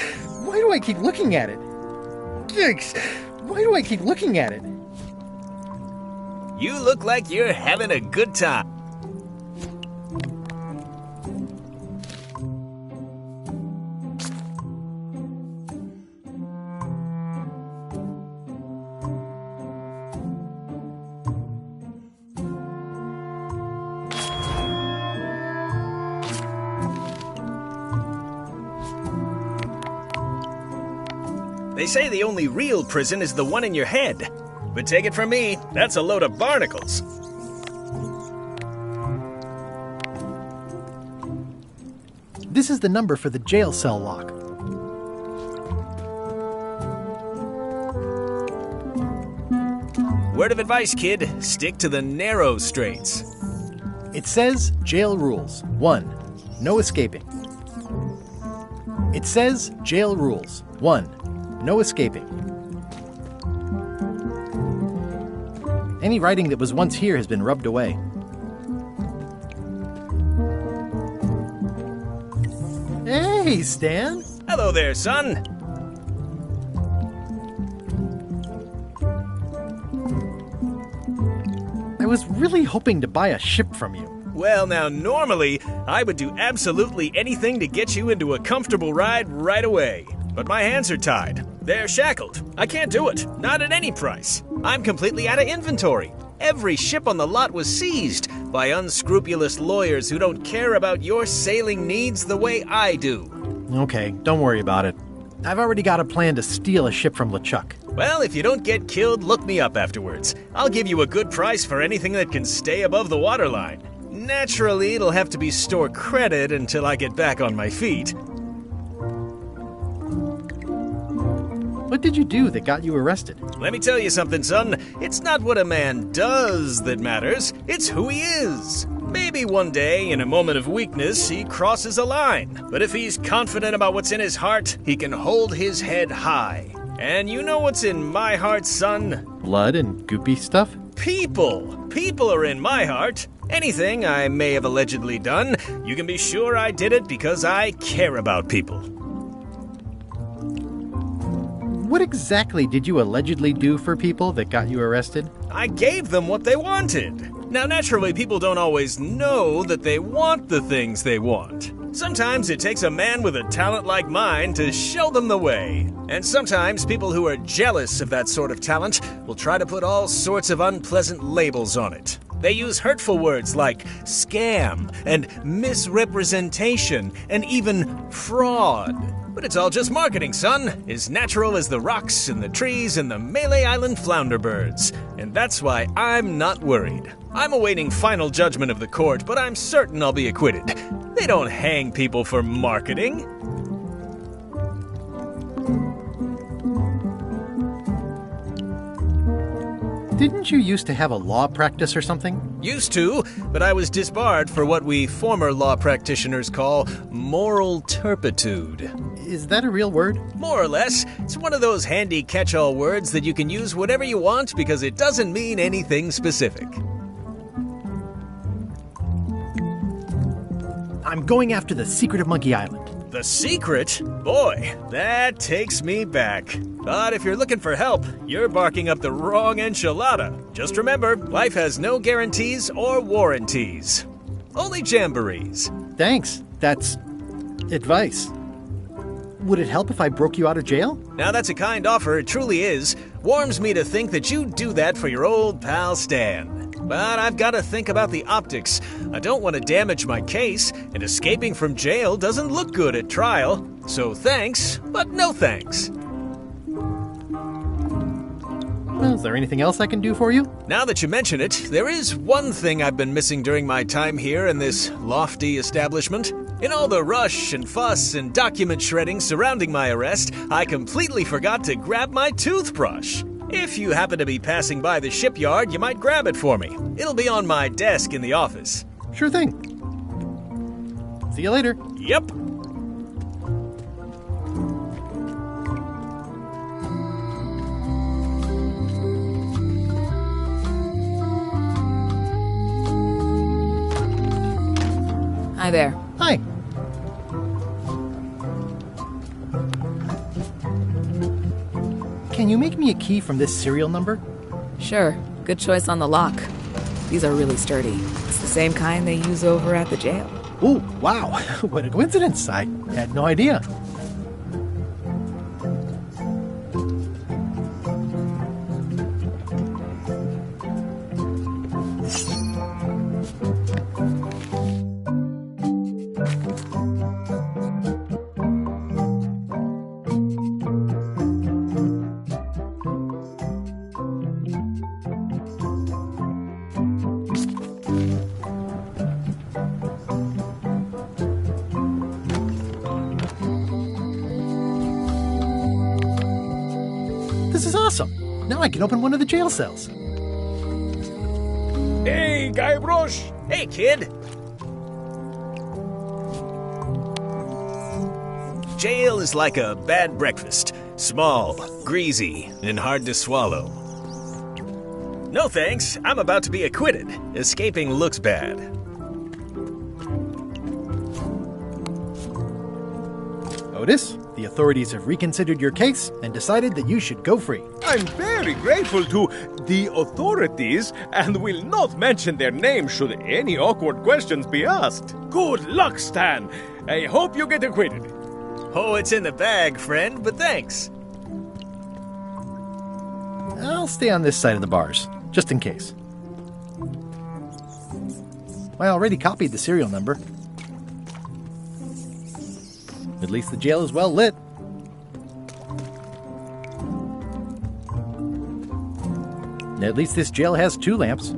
Why do I keep looking at it? Yikes! Why do I keep looking at it? You look like you're having a good time. They say the only real prison is the one in your head. But take it from me, that's a load of barnacles. This is the number for the jail cell lock. Word of advice, kid. Stick to the narrow straits. It says jail rules. 1. No escaping. It says jail rules. 1. No escaping. Any writing that was once here has been rubbed away. Hey, Stan! Hello there, son. I was really hoping to buy a ship from you. Well, now, normally, I would do absolutely anything to get you into a comfortable ride right away. But my hands are tied. They're shackled. I can't do it. Not at any price. I'm completely out of inventory. Every ship on the lot was seized by unscrupulous lawyers who don't care about your sailing needs the way I do. Okay, don't worry about it. I've already got a plan to steal a ship from LeChuck. Well, if you don't get killed, look me up afterwards. I'll give you a good price for anything that can stay above the waterline. Naturally, it'll have to be store credit until I get back on my feet. What did you do that got you arrested? Let me tell you something, son. It's not what a man does that matters. It's who he is. Maybe one day, in a moment of weakness, he crosses a line. But if he's confident about what's in his heart, he can hold his head high. And you know what's in my heart, son? Blood and goopy stuff? People. People are in my heart. Anything I may have allegedly done, you can be sure I did it because I care about people. What exactly did you allegedly do for people that got you arrested? I gave them what they wanted. Now, naturally, people don't always know that they want the things they want. Sometimes it takes a man with a talent like mine to show them the way. And sometimes people who are jealous of that sort of talent will try to put all sorts of unpleasant labels on it. They use hurtful words like scam and misrepresentation and even fraud. But it's all just marketing, son. As natural as the rocks and the trees and the Malay Island flounderbirds. And that's why I'm not worried. I'm awaiting final judgment of the court, but I'm certain I'll be acquitted. They don't hang people for marketing. Didn't you used to have a law practice or something? Used to, but I was disbarred for what we former law practitioners call moral turpitude. Is that a real word? More or less. It's one of those handy catch-all words that you can use whatever you want because it doesn't mean anything specific. I'm going after the secret of Monkey Island. The secret? Boy, that takes me back. But if you're looking for help, you're barking up the wrong enchilada. Just remember, life has no guarantees or warranties. Only jamborees. Thanks. That's advice. Would it help if I broke you out of jail? Now that's a kind offer, it truly is. Warms me to think that you'd do that for your old pal Stan. But I've got to think about the optics. I don't want to damage my case, and escaping from jail doesn't look good at trial. So thanks, but no thanks. Well, is there anything else I can do for you? Now that you mention it, there is one thing I've been missing during my time here in this lofty establishment. In all the rush and fuss and document shredding surrounding my arrest, I completely forgot to grab my toothbrush. If you happen to be passing by the shipyard, you might grab it for me. It'll be on my desk in the office. Sure thing. See you later. Yep. Hi there. Hi. Can you make me a key from this serial number? Sure. Good choice on the lock. These are really sturdy. It's the same kind they use over at the jail. Ooh, wow. What a coincidence. I had no idea. This is awesome. Now I can open one of the jail cells. Hey, Guybrush! Hey, kid! Jail is like a bad breakfast. Small, greasy, and hard to swallow. No thanks, I'm about to be acquitted. Escaping looks bad. Otis, the authorities have reconsidered your case and decided that you should go free. I'm very grateful to the authorities and will not mention their name should any awkward questions be asked. Good luck, Stan. I hope you get acquitted. Oh, it's in the bag, friend, but thanks. I'll stay on this side of the bars, just in case. I already copied the serial number. At least the jail is well lit. At least this jail has 2 lamps.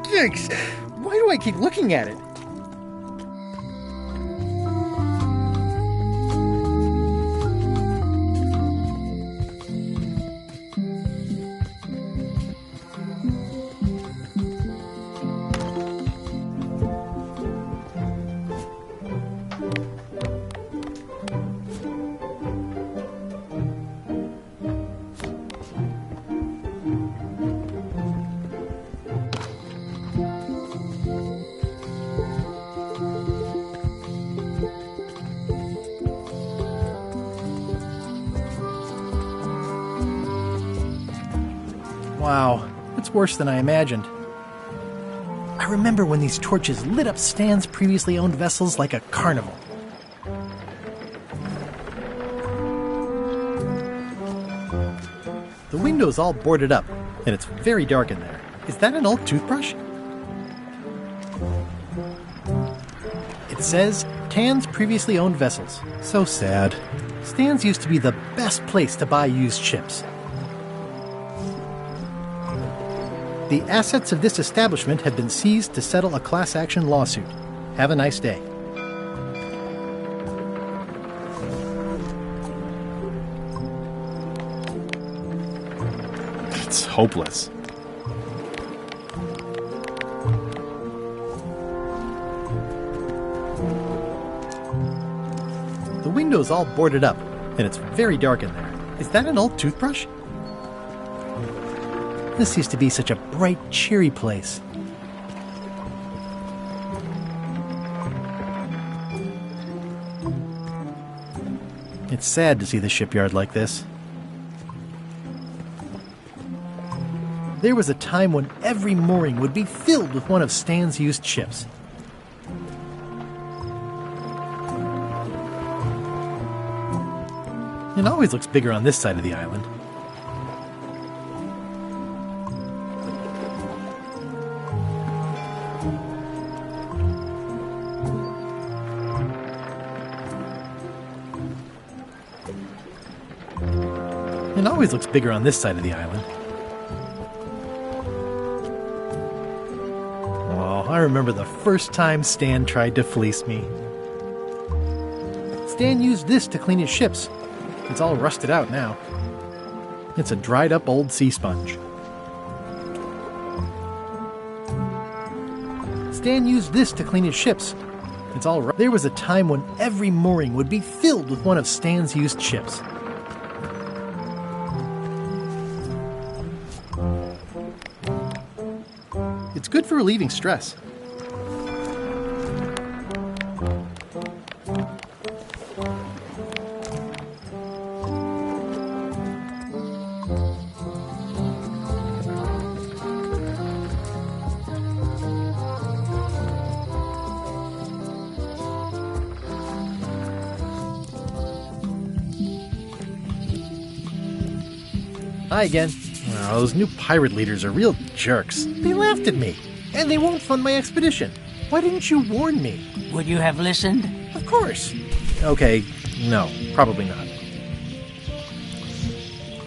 Yikes! Why do I keep looking at it? Wow, it's worse than I imagined. I remember when these torches lit up Stan's previously owned vessels like a carnival. The window's all boarded up, and it's very dark in there. Is that an old toothbrush? It says, Tan's previously owned vessels. So sad. Stan's used to be the best place to buy used ships. The assets of this establishment have been seized to settle a class action lawsuit. Have a nice day. It's hopeless. The window's all boarded up, and it's very dark in there. Is that an old toothbrush? This used to be such a bright, cheery place. It's sad to see the shipyard like this. There was a time when every mooring would be filled with one of Stan's used ships. It always looks bigger on this side of the island. It always looks bigger on this side of the island. Oh, I remember the first time Stan tried to fleece me. Stan used this to clean his ships. It's all rusted out now. It's a dried up old sea sponge. Stan used this to clean his ships. It's all there was a time when every mooring would be filled with one of Stan's used ships. It's good for relieving stress. Hi again. Oh, those new pirate leaders are real jerks. They laughed at me, and they won't fund my expedition. Why didn't you warn me? Would you have listened? Of course. Okay, no, probably not.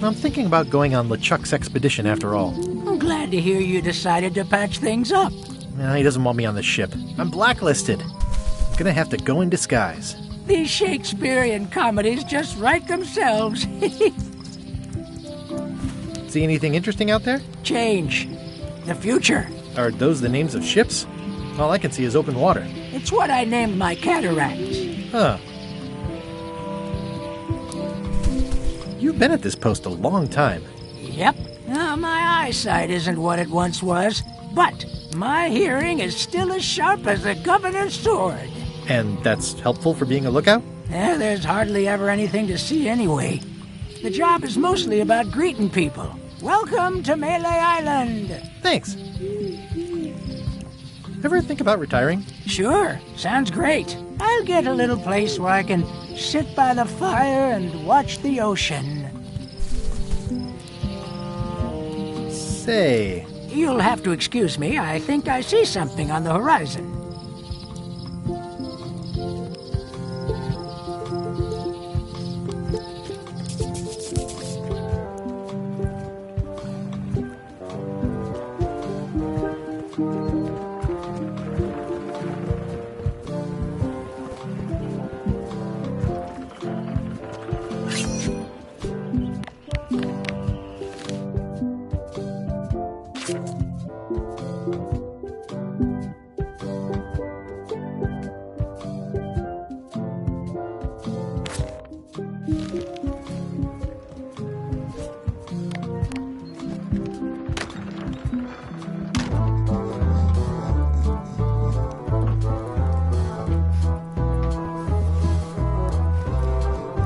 I'm thinking about going on LeChuck's expedition after all. I'm glad to hear you decided to patch things up. No, he doesn't want me on the ship. I'm blacklisted. I'm gonna have to go in disguise. These Shakespearean comedies just write themselves. See anything interesting out there? Change. The future. Are those the names of ships? All I can see is open water. It's what I named my cataracts. Huh. You've been at this post a long time. Yep. My eyesight isn't what it once was, but my hearing is still as sharp as the governor's sword. And that's helpful for being a lookout? There's hardly ever anything to see anyway. The job is mostly about greeting people. Welcome to Melee Island. Thanks. Ever think about retiring? Sure. Sounds great. I'll get a little place where I can sit by the fire and watch the ocean. Say... You'll have to excuse me. I think I see something on the horizon.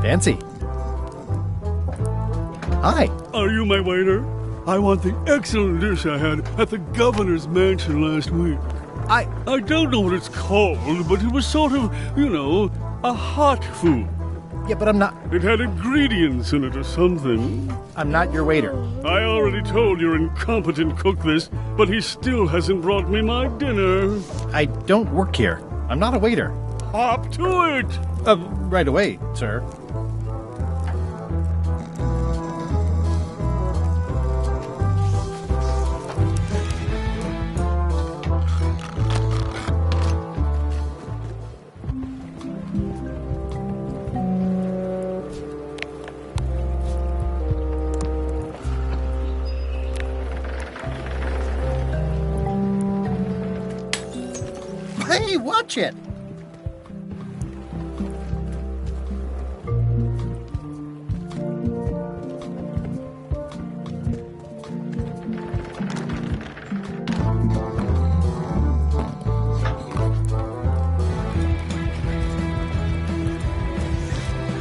Fancy. Hi. Are you my waiter? I want the excellent dish I had at the governor's mansion last week. I don't know what it's called, but it was sort of, a hot food. Yeah, but I'm not... It had ingredients in it or something. I'm not your waiter. I already told your incompetent cook this, but he still hasn't brought me my dinner. I don't work here. I'm not a waiter. Hop to it! Right away, sir. Hey, watch it!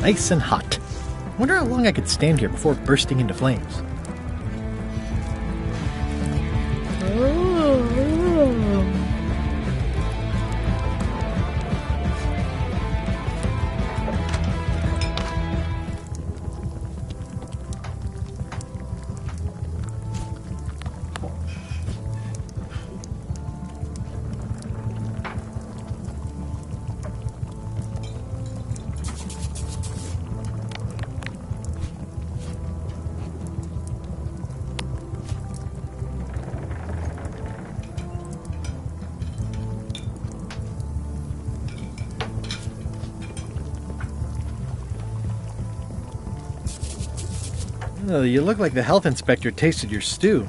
Nice and hot. Wonder how long I could stand here before bursting into flames. You look like the health inspector tasted your stew.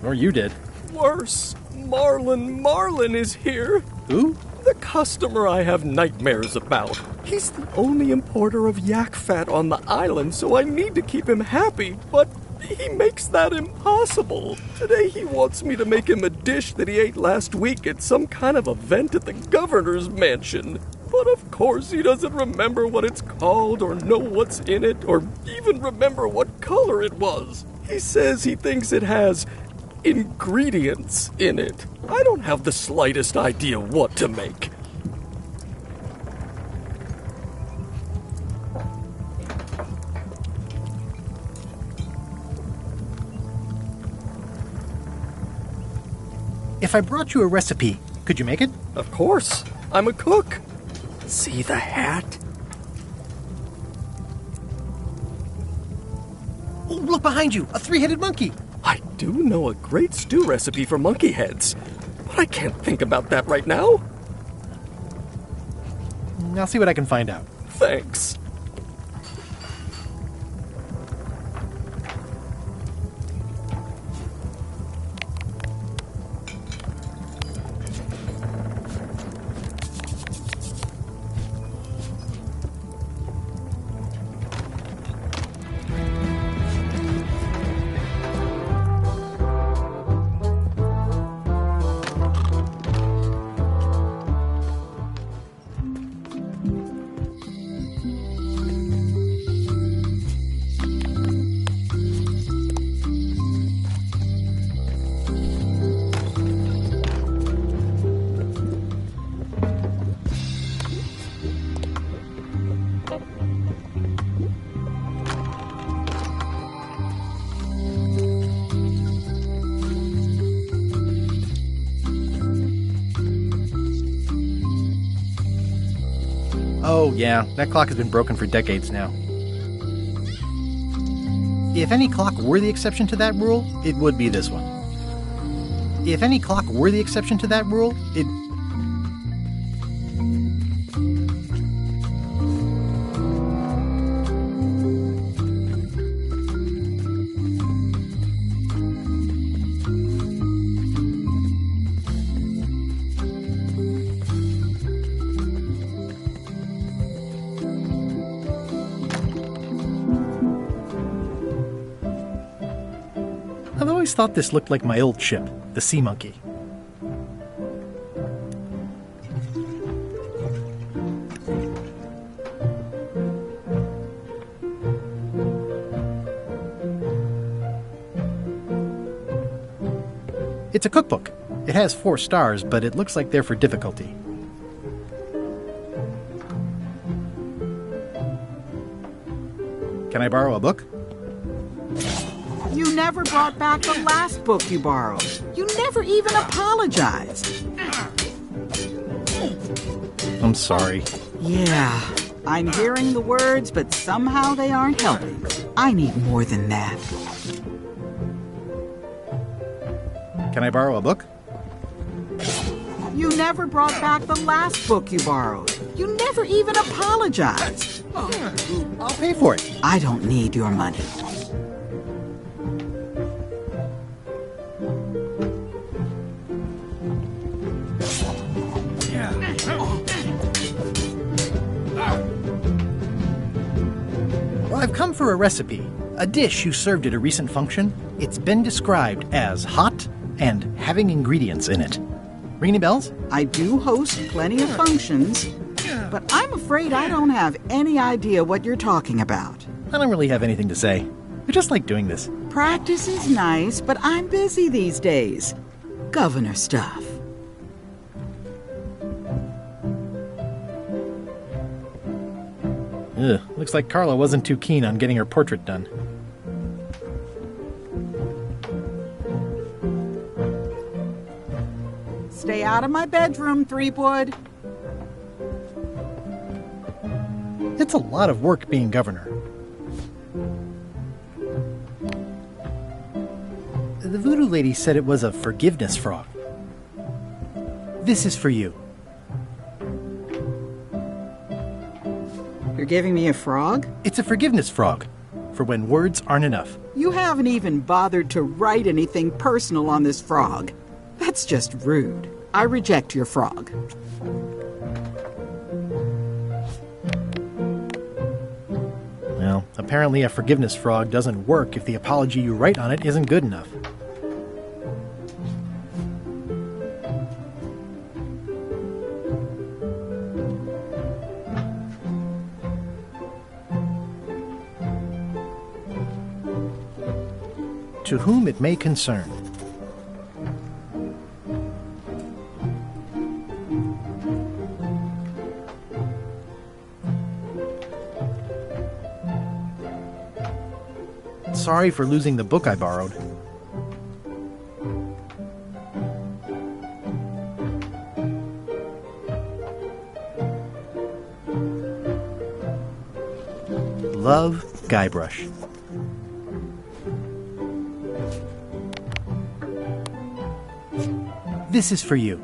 Or you did. Worse. Marlin is here. Who? The customer I have nightmares about. He's the only importer of yak fat on the island, so I need to keep him happy, but he makes that impossible. Today he wants me to make him a dish that he ate last week at some kind of event at the governor's mansion. But of course he doesn't remember what it's called or know what's in it or even remember what color it was. He says he thinks it has ingredients in it. I don't have the slightest idea what to make. If I brought you a recipe, could you make it? Of course. I'm a cook. See the hat? Oh, look behind you! A three-headed monkey! I do know a great stew recipe for monkey heads, but I can't think about that right now. I'll see what I can find out. Thanks. Oh, yeah, that clock has been broken for decades now. If any clock were the exception to that rule, it would be this one. If any clock were the exception to that rule, it... I've always thought this looked like my old ship, the Sea Monkey. It's a cookbook. It has 4 stars, but it looks like they're for difficulty. Can I borrow a book? You never brought back the last book you borrowed. You never even apologized. I'm sorry. Yeah, I'm hearing the words, but somehow they aren't helping. I need more than that. Can I borrow a book? You never brought back the last book you borrowed. You never even apologized. I'll pay for it. I don't need your money. Well, I've come for a recipe. A dish you served at a recent function. It's been described as hot and having ingredients in it. Ring any bells? I do host plenty of functions, but I'm afraid I don't have any idea what you're talking about. I don't really have anything to say. I just like doing this. Practice is nice, but I'm busy these days. Governor stuff. Ugh, looks like Carla wasn't too keen on getting her portrait done. Stay out of my bedroom, Threepwood. It's a lot of work being governor. The voodoo lady said it was a forgiveness frog. This is for you. You're giving me a frog? It's a forgiveness frog, for when words aren't enough. You haven't even bothered to write anything personal on this frog. That's just rude. I reject your frog. Well, apparently a forgiveness frog doesn't work if the apology you write on it isn't good enough. To whom it may concern. Sorry for losing the book I borrowed. Love, Guybrush. This is for you.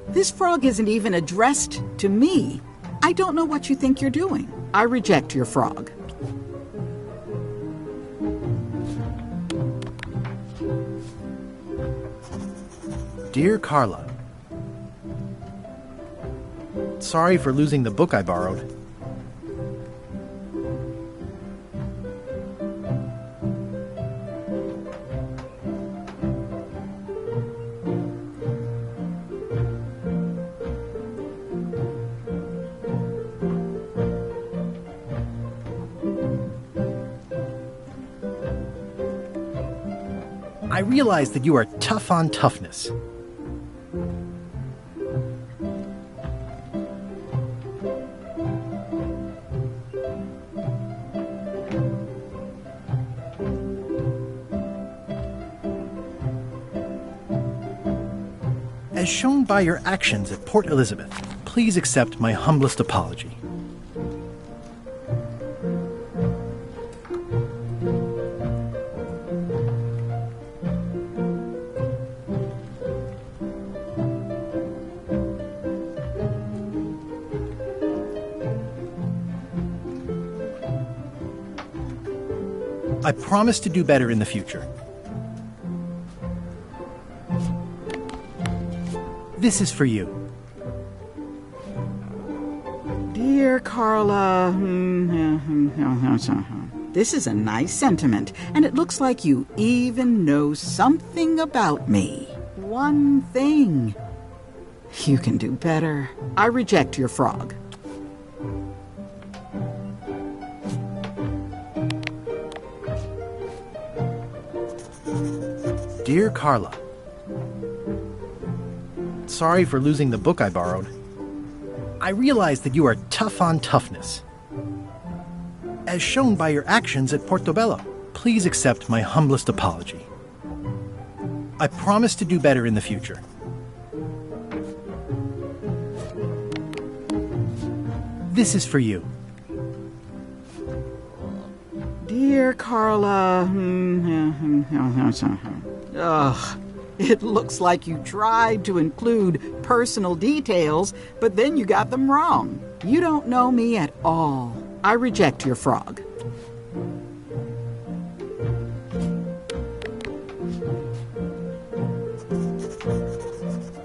This frog isn't even addressed to me. I don't know what you think you're doing. I reject your frog. Dear Carla, sorry for losing the book I borrowed. I realize that you are tough on toughness. As shown by your actions at Port Elizabeth, please accept my humblest apology. I promise to do better in the future. This is for you. Dear Carla, this is a nice sentiment, and it looks like you even know something about me. One thing. You can do better. I reject your frog. Dear Carla, sorry for losing the book I borrowed. I realize that you are tough on toughness. As shown by your actions at Portobello, please accept my humblest apology. I promise to do better in the future. This is for you. Dear Carla, ugh, it looks like you tried to include personal details, but then you got them wrong. You don't know me at all. I reject your frog.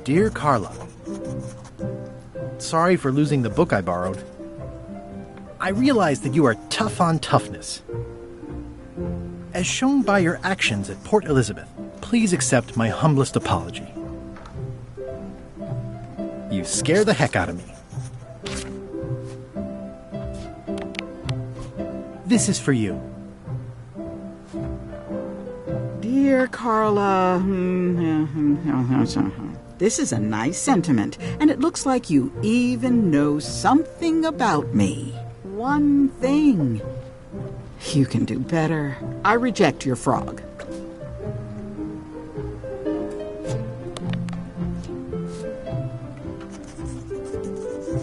Dear Carla, sorry for losing the book I borrowed. I realize that you are tough on toughness. As shown by your actions at Port Elizabeth, please accept my humblest apology. You scare the heck out of me. This is for you. Dear Carla, this is a nice sentiment, and it looks like you even know something about me. One thing. You can do better. I reject your frog.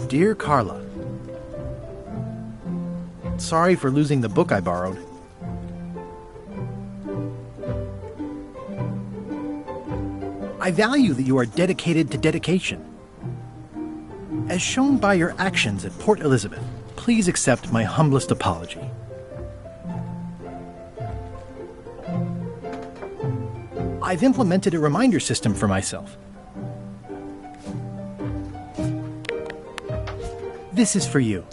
Dear Carla, sorry for losing the book I borrowed. I value that you are dedicated to dedication. As shown by your actions at Port Elizabeth, please accept my humblest apology. I've implemented a reminder system for myself. This is for you.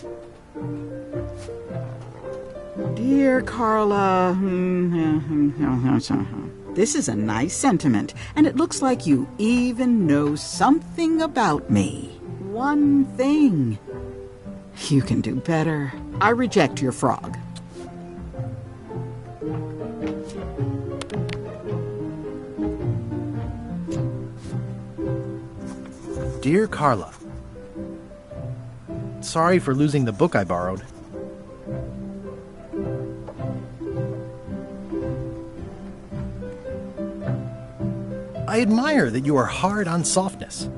Dear Carla, this is a nice sentiment, and it looks like you even know something about me. One thing. You can do better. I reject your frog. Dear Carla, sorry for losing the book I borrowed. I admire that you are hard on softness.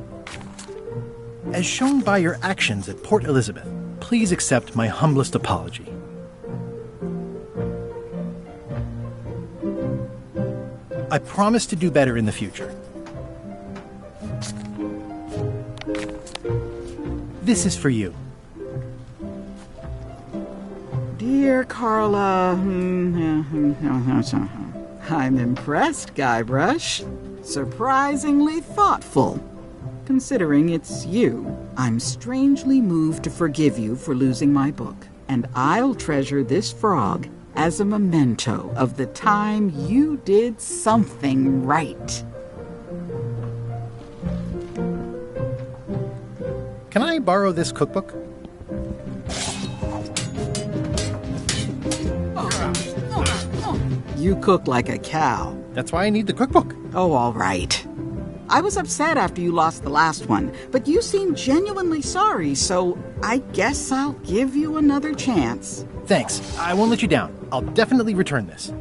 As shown by your actions at Port Elizabeth, please accept my humblest apology. I promise to do better in the future. This is for you. Dear Carla, I'm impressed, Guybrush. Surprisingly thoughtful. Considering it's you, I'm strangely moved to forgive you for losing my book, and I'll treasure this frog as a memento of the time you did something right. Can I borrow this cookbook? You cook like a cow. That's why I need the cookbook. Oh, all right. I was upset after you lost the last one, but you seemed genuinely sorry, so I guess I'll give you another chance. Thanks. I won't let you down. I'll definitely return this.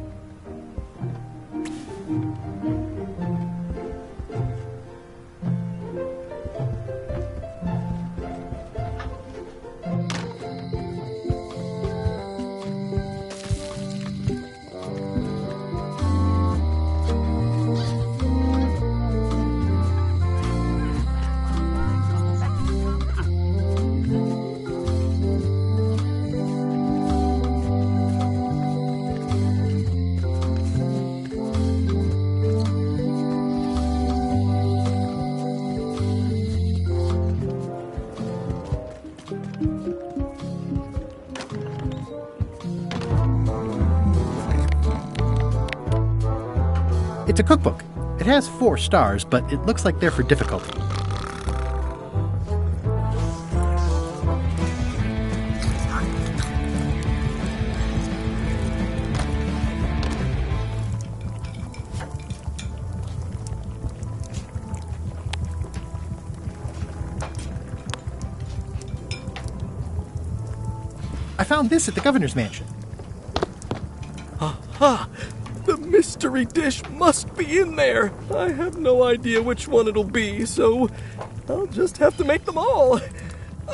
It's a cookbook. It has 4 stars, but it looks like they're for difficulty. I found this at the governor's mansion. Aha! The mystery dish must be in there. I have no idea which one it'll be, so I'll just have to make them all.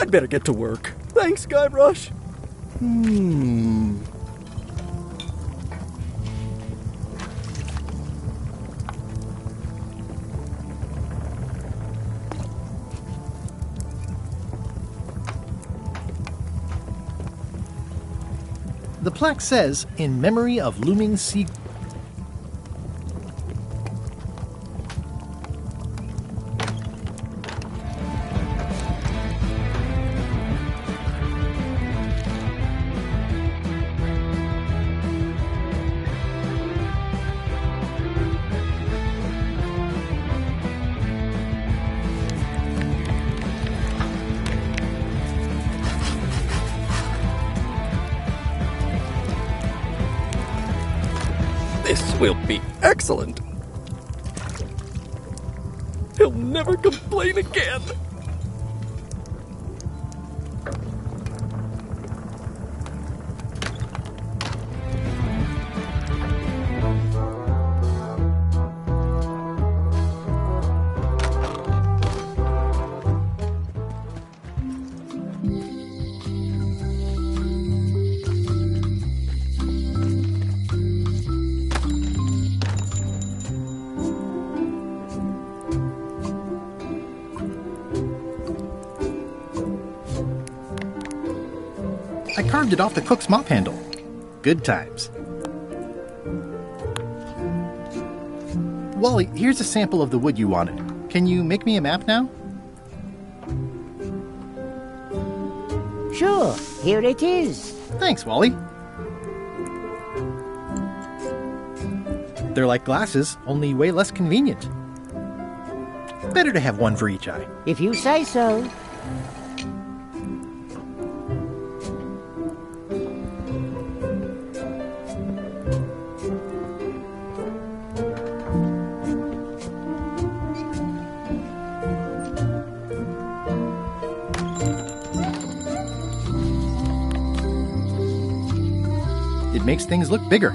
I'd better get to work. Thanks, Guybrush. The plaque says, in memory of looming sea... This will be excellent. He'll never complain again. I carved it off the cook's mop handle. Good times. Wally, here's a sample of the wood you wanted. Can you make me a map now? Sure, here it is. Thanks, Wally. They're like glasses, only way less convenient. Better to have one for each eye. If you say so. It makes things look bigger.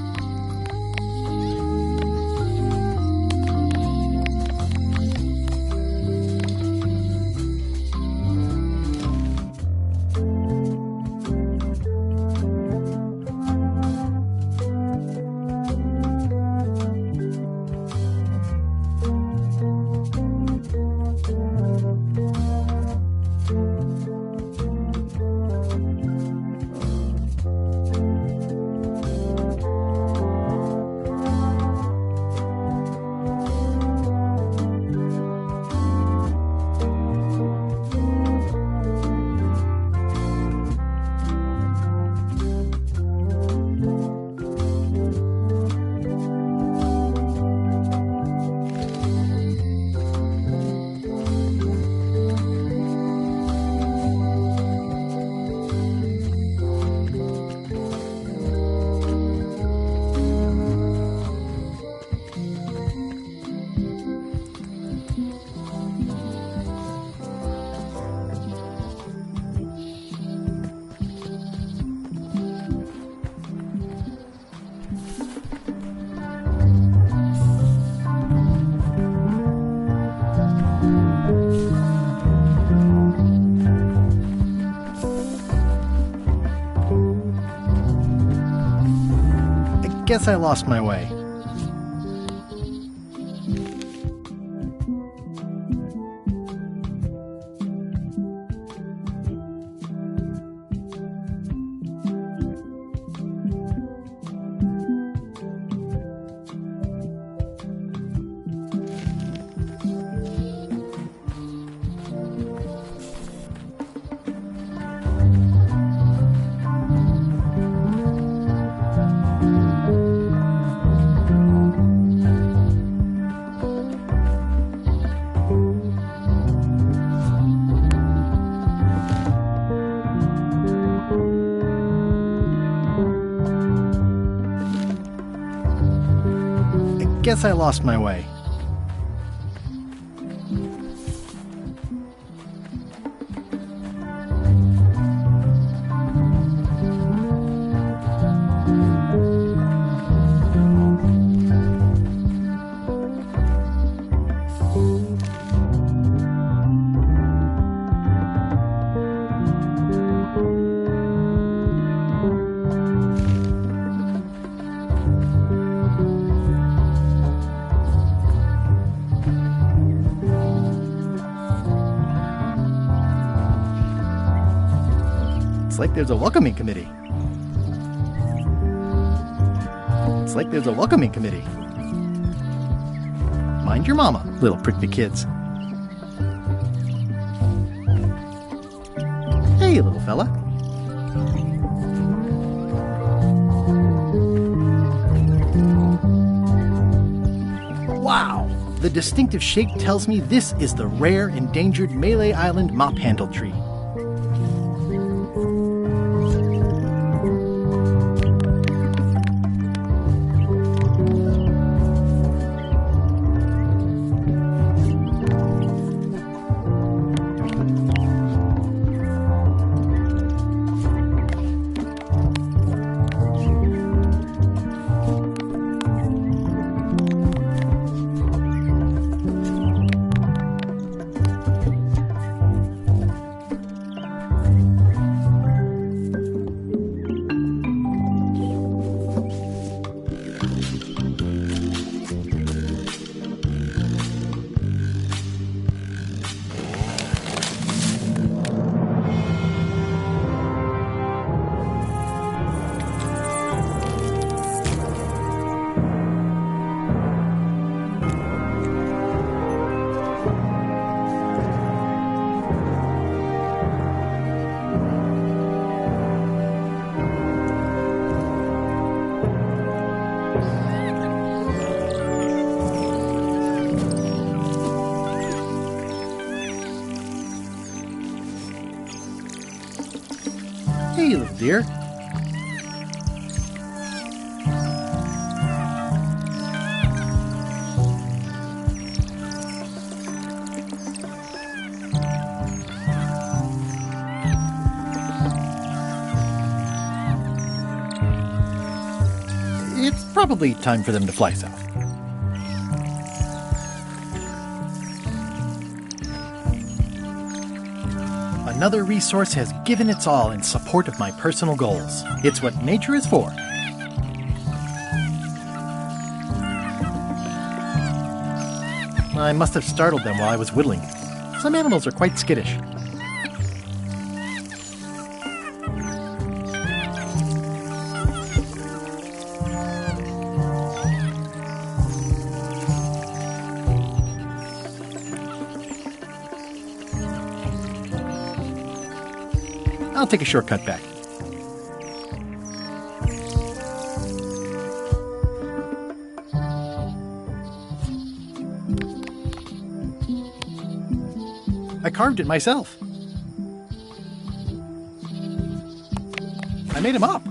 Guess I lost my way. guess I lost my way. It's like there's a welcoming committee. It's like there's a welcoming committee. Mind your mama, little prickly kids. Hey, little fella. Wow! The distinctive shape tells me this is the rare, endangered Malay Island mop handle tree. Hey, little dear. It's probably time for them to fly south. Another resource has given its all in support of my personal goals. It's what nature is for. I must have startled them while I was whittling. Some animals are quite skittish. I'll take a shortcut back. I carved it myself. I made him up.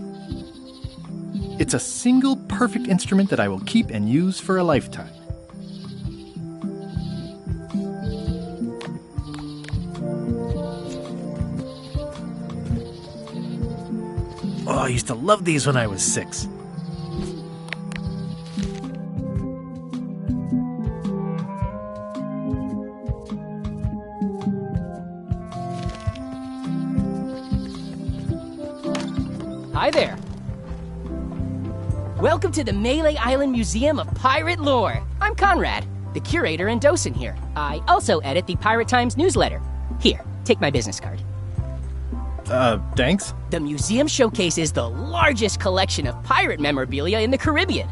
It's a single perfect instrument that I will keep and use for a lifetime. Oh, I used to love these when I was 6. Hi there. Welcome to the Malay Island Museum of Pirate Lore. I'm Conrad, the curator and docent here. I also edit the Pirate Times newsletter. Here, take my business card. Thanks? The museum showcases the largest collection of pirate memorabilia in the Caribbean.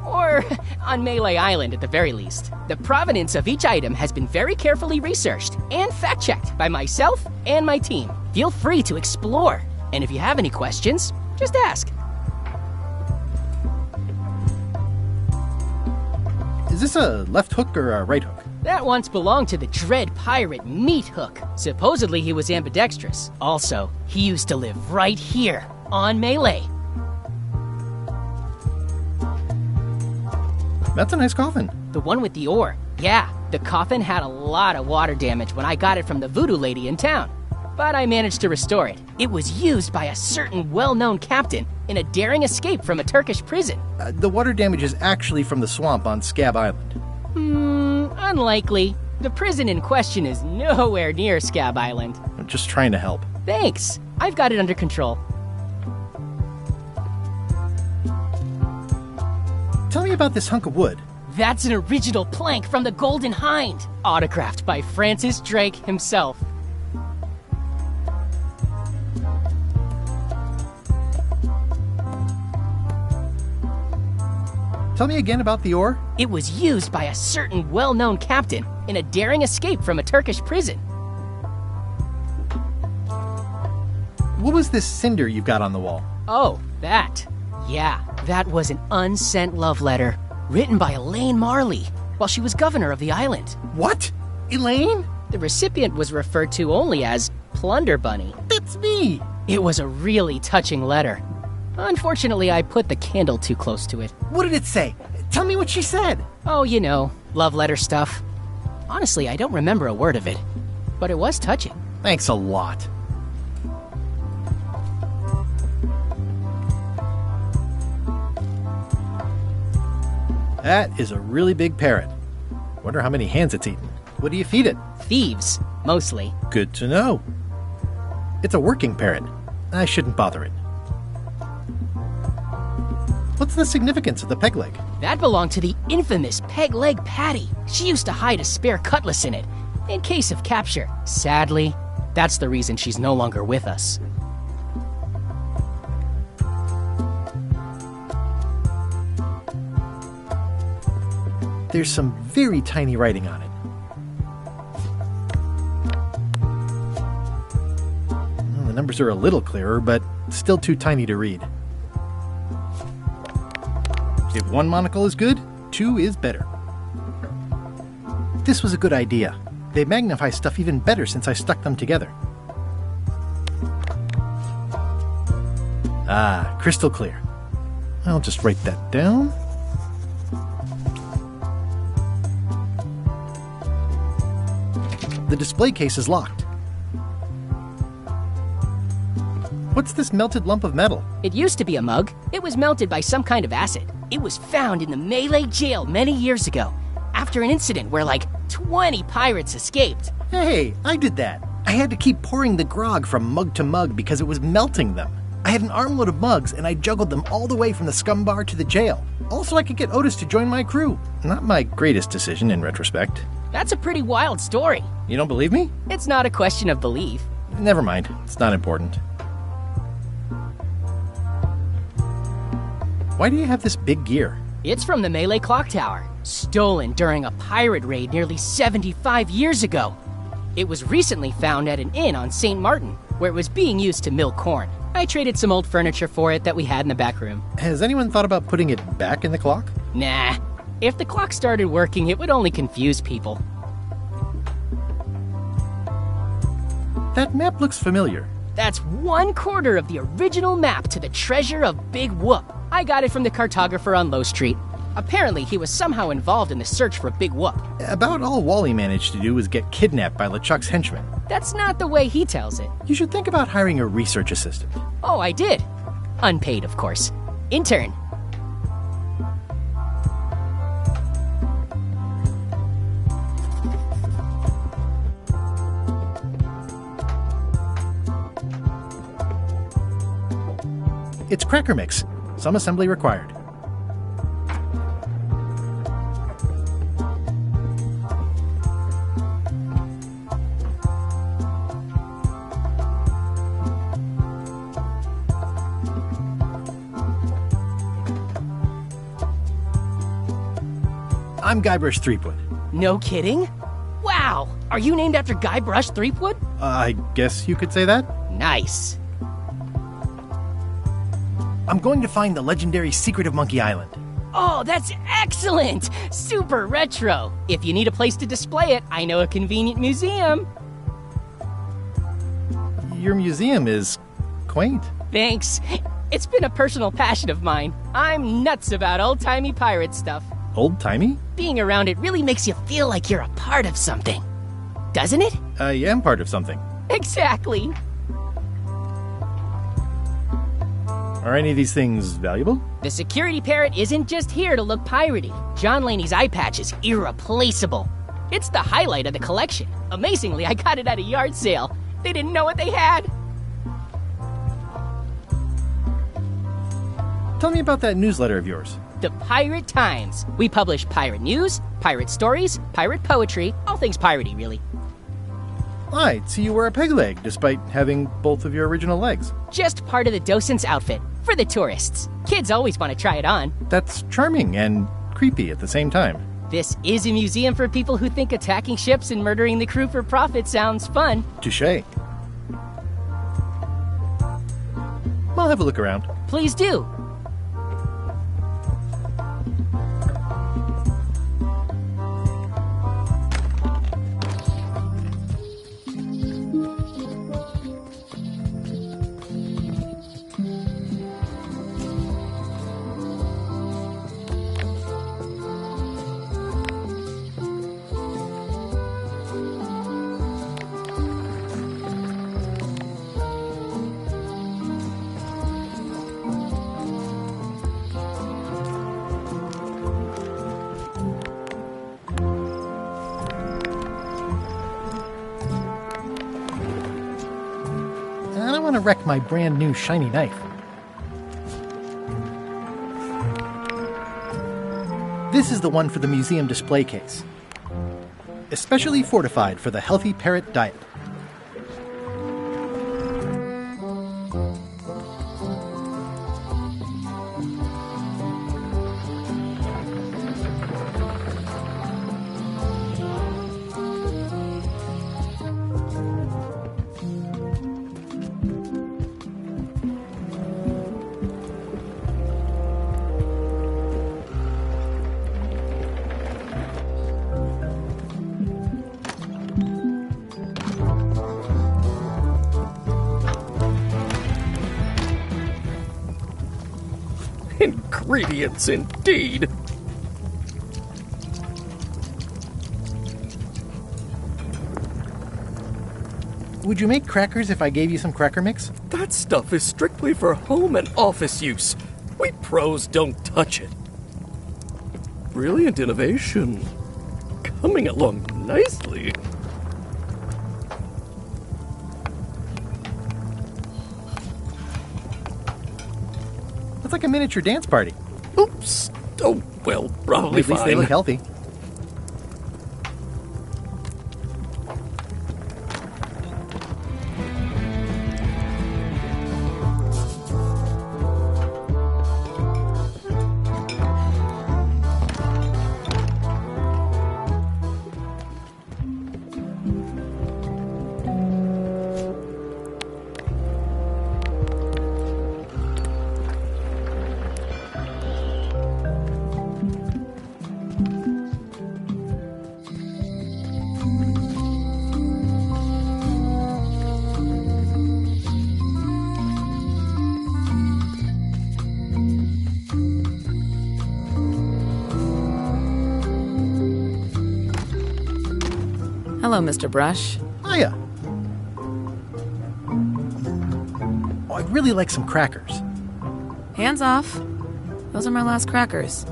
Or on Malay Island at the very least. The provenance of each item has been very carefully researched and fact-checked by myself and my team. Feel free to explore. And if you have any questions, just ask. Is this a left hook or a right hook? That once belonged to the dread pirate Meat Hook. Supposedly he was ambidextrous. Also, he used to live right here, on Malay. That's a nice coffin. The one with the ore. Yeah, the coffin had a lot of water damage when I got it from the voodoo lady in town. But I managed to restore it. It was used by a certain well-known captain in a daring escape from a Turkish prison. The water damage is actually from the swamp on Scab Island. Unlikely. The prison in question is nowhere near Scab Island. I'm just trying to help. Thanks. I've got it under control. Tell me about this hunk of wood. That's an original plank from the Golden Hind, autographed by Francis Drake himself. Tell me again about the ore. It was used by a certain well-known captain in a daring escape from a Turkish prison. What was this cinder you've got on the wall? Oh, that. Yeah, that was an unsent love letter written by Elaine Marley while she was governor of the island. What? Elaine? The recipient was referred to only as Plunder Bunny. That's me! It was a really touching letter. Unfortunately, I put the candle too close to it. What did it say? Tell me what she said. Oh, you know, love letter stuff. Honestly, I don't remember a word of it, but it was touching. Thanks a lot. That is a really big parrot. Wonder how many hands it's eaten. What do you feed it? Thieves, mostly. Good to know. It's a working parrot. I shouldn't bother it. What's the significance of the peg leg? That belonged to the infamous Peg Leg Patty. She used to hide a spare cutlass in it, in case of capture. Sadly, that's the reason she's no longer with us. There's some very tiny writing on it. Well, the numbers are a little clearer, but still too tiny to read. If one monocle is good, two is better. This was a good idea. They magnify stuff even better since I stuck them together. Ah, crystal clear. I'll just write that down. The display case is locked. What's this melted lump of metal? It used to be a mug. It was melted by some kind of acid. It was found in the Malay jail many years ago, after an incident where like 20 pirates escaped. Hey, I did that. I had to keep pouring the grog from mug to mug because it was melting them. I had an armload of mugs and I juggled them all the way from the scum bar to the jail. Also, I could get Otis to join my crew. Not my greatest decision in retrospect. That's a pretty wild story. You don't believe me? It's not a question of belief. Never mind. It's not important. Why do you have this big gear? It's from the Malay Clock Tower, stolen during a pirate raid nearly 75 years ago. It was recently found at an inn on St. Martin, where it was being used to mill corn. I traded some old furniture for it that we had in the back room. Has anyone thought about putting it back in the clock? Nah. If the clock started working, it would only confuse people. That map looks familiar. That's 1/4 of the original map to the treasure of Big Whoop. I got it from the cartographer on Low Street. Apparently, he was somehow involved in the search for Big Whoop. About all Wally managed to do was get kidnapped by LeChuck's henchmen. That's not the way he tells it. You should think about hiring a research assistant. Oh, I did. Unpaid, of course. Intern. It's cracker mix. Some assembly required. I'm Guybrush Threepwood. No kidding? Wow! Are you named after Guybrush Threepwood? I guess you could say that. Nice. I'm going to find the legendary secret of Monkey Island. Oh, that's excellent! Super retro. If you need a place to display it, I know a convenient museum. Your museum is quaint. Thanks. It's been a personal passion of mine. I'm nuts about old-timey pirate stuff. Old-timey? Being around it really makes you feel like you're a part of something. Doesn't it? I am part of something. Exactly. Are any of these things valuable? The security parrot isn't just here to look piratey. John Laney's eye patch is irreplaceable. It's the highlight of the collection. Amazingly, I got it at a yard sale. They didn't know what they had. Tell me about that newsletter of yours. The Pirate Times. We publish pirate news, pirate stories, pirate poetry, all things piratey, really. I'd see you wear a peg leg, despite having both of your original legs. Just part of the docent's outfit, for the tourists. Kids always want to try it on. That's charming and creepy at the same time. This is a museum for people who think attacking ships and murdering the crew for profit sounds fun. Touché. I'll have a look around. Please do. I don't want to wreck my brand new shiny knife. This is the one for the museum display case. Especially fortified for the healthy parrot diet. Ingredients, indeed. Would you make crackers if I gave you some cracker mix? That stuff is strictly for home and office use. We pros don't touch it. Brilliant innovation. Coming along nicely. It's like a miniature dance party. Oops. Oh, well, probably At least fine. they look healthy. Hello, Mr. Brush. Hiya. Oh, I'd really like some crackers. Hands off. Those are my last crackers.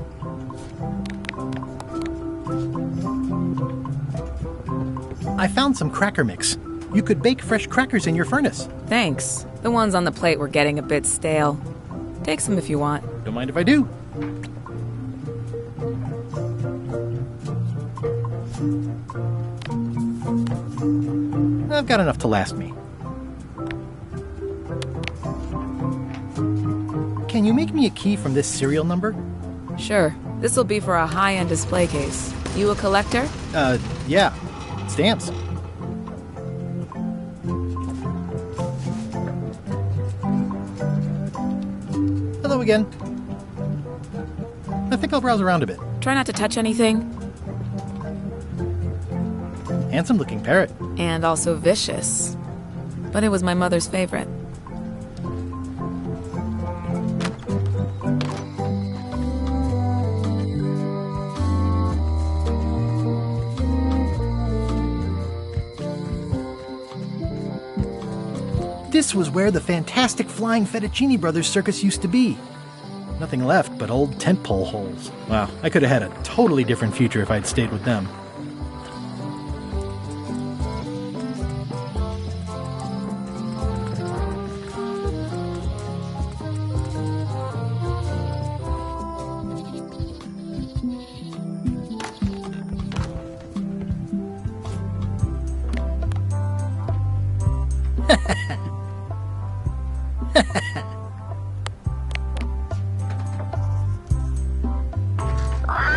I found some cracker mix. You could bake fresh crackers in your furnace. Thanks. The ones on the plate were getting a bit stale. Take some if you want. Don't mind if I do. I've got enough to last me. Can you make me a key from this serial number? Sure. This will be for a high-end display case. You a collector? Yeah. Stamps. Hello again. I think I'll browse around a bit. Try not to touch anything. Handsome-looking parrot. And also vicious. But it was my mother's favorite. This was where the fantastic Flying Fettuccine Brothers circus used to be. Nothing left but old tentpole holes. Wow, I could have had a totally different future if I'd stayed with them.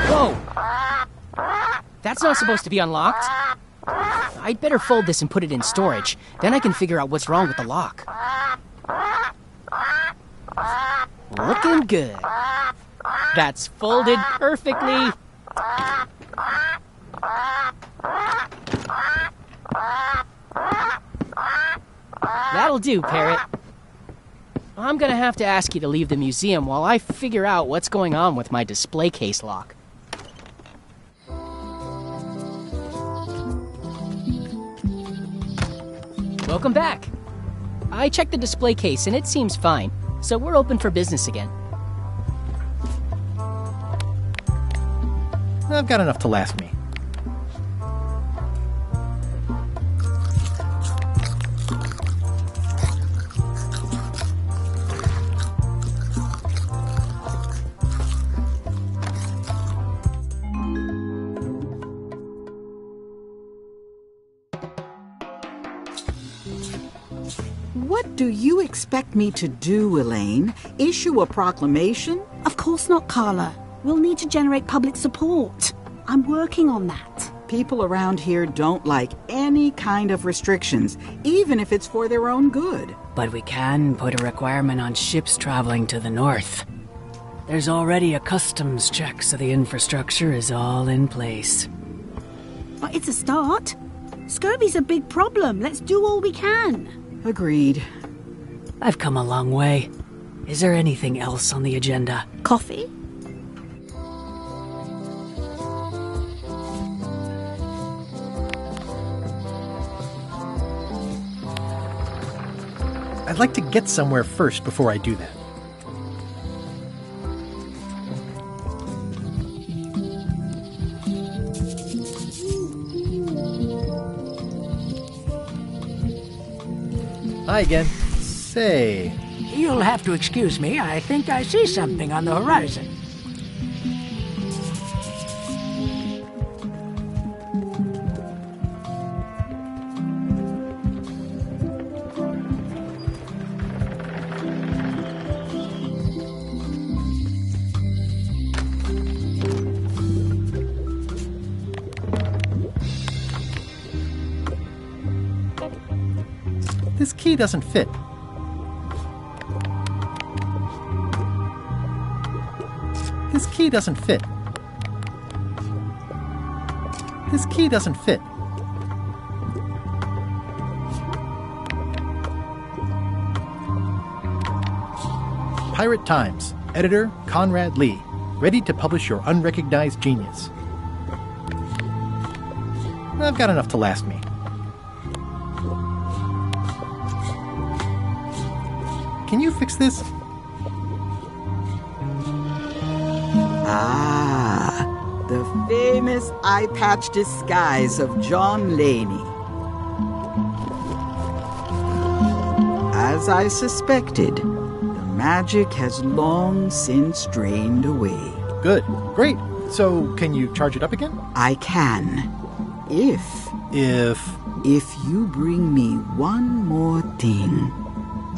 Whoa! That's not supposed to be unlocked. I'd better fold this and put it in storage. Then I can figure out what's wrong with the lock. Looking good. That's folded perfectly. That'll do, Parrot. I'm gonna have to ask you to leave the museum while I figure out what's going on with my display case lock. Welcome back. I checked the display case and it seems fine, so we're open for business again. I've got enough to last me. What do you expect me to do, Elaine? Issue a proclamation? Of course not, Carla. We'll need to generate public support. I'm working on that. People around here don't like any kind of restrictions, even if it's for their own good. But we can put a requirement on ships traveling to the north. There's already a customs check, so the infrastructure is all in place. But it's a start. Scurvy's a big problem. Let's do all we can. Agreed. I've come a long way. Is there anything else on the agenda? Coffee? I'd like to get somewhere first before I do that. Hi again. Say... You'll have to excuse me. I think I see something on the horizon. This key doesn't fit. This key doesn't fit. This key doesn't fit. Pirate Times. Editor Conrad Lee. Ready to publish your unrecognized genius. I've got enough to last me. Can you fix this? Ah, the famous eye patch disguise of John Laney. As I suspected, the magic has long since drained away. Good. Great. So, can you charge it up again? I can. If you bring me one more thing.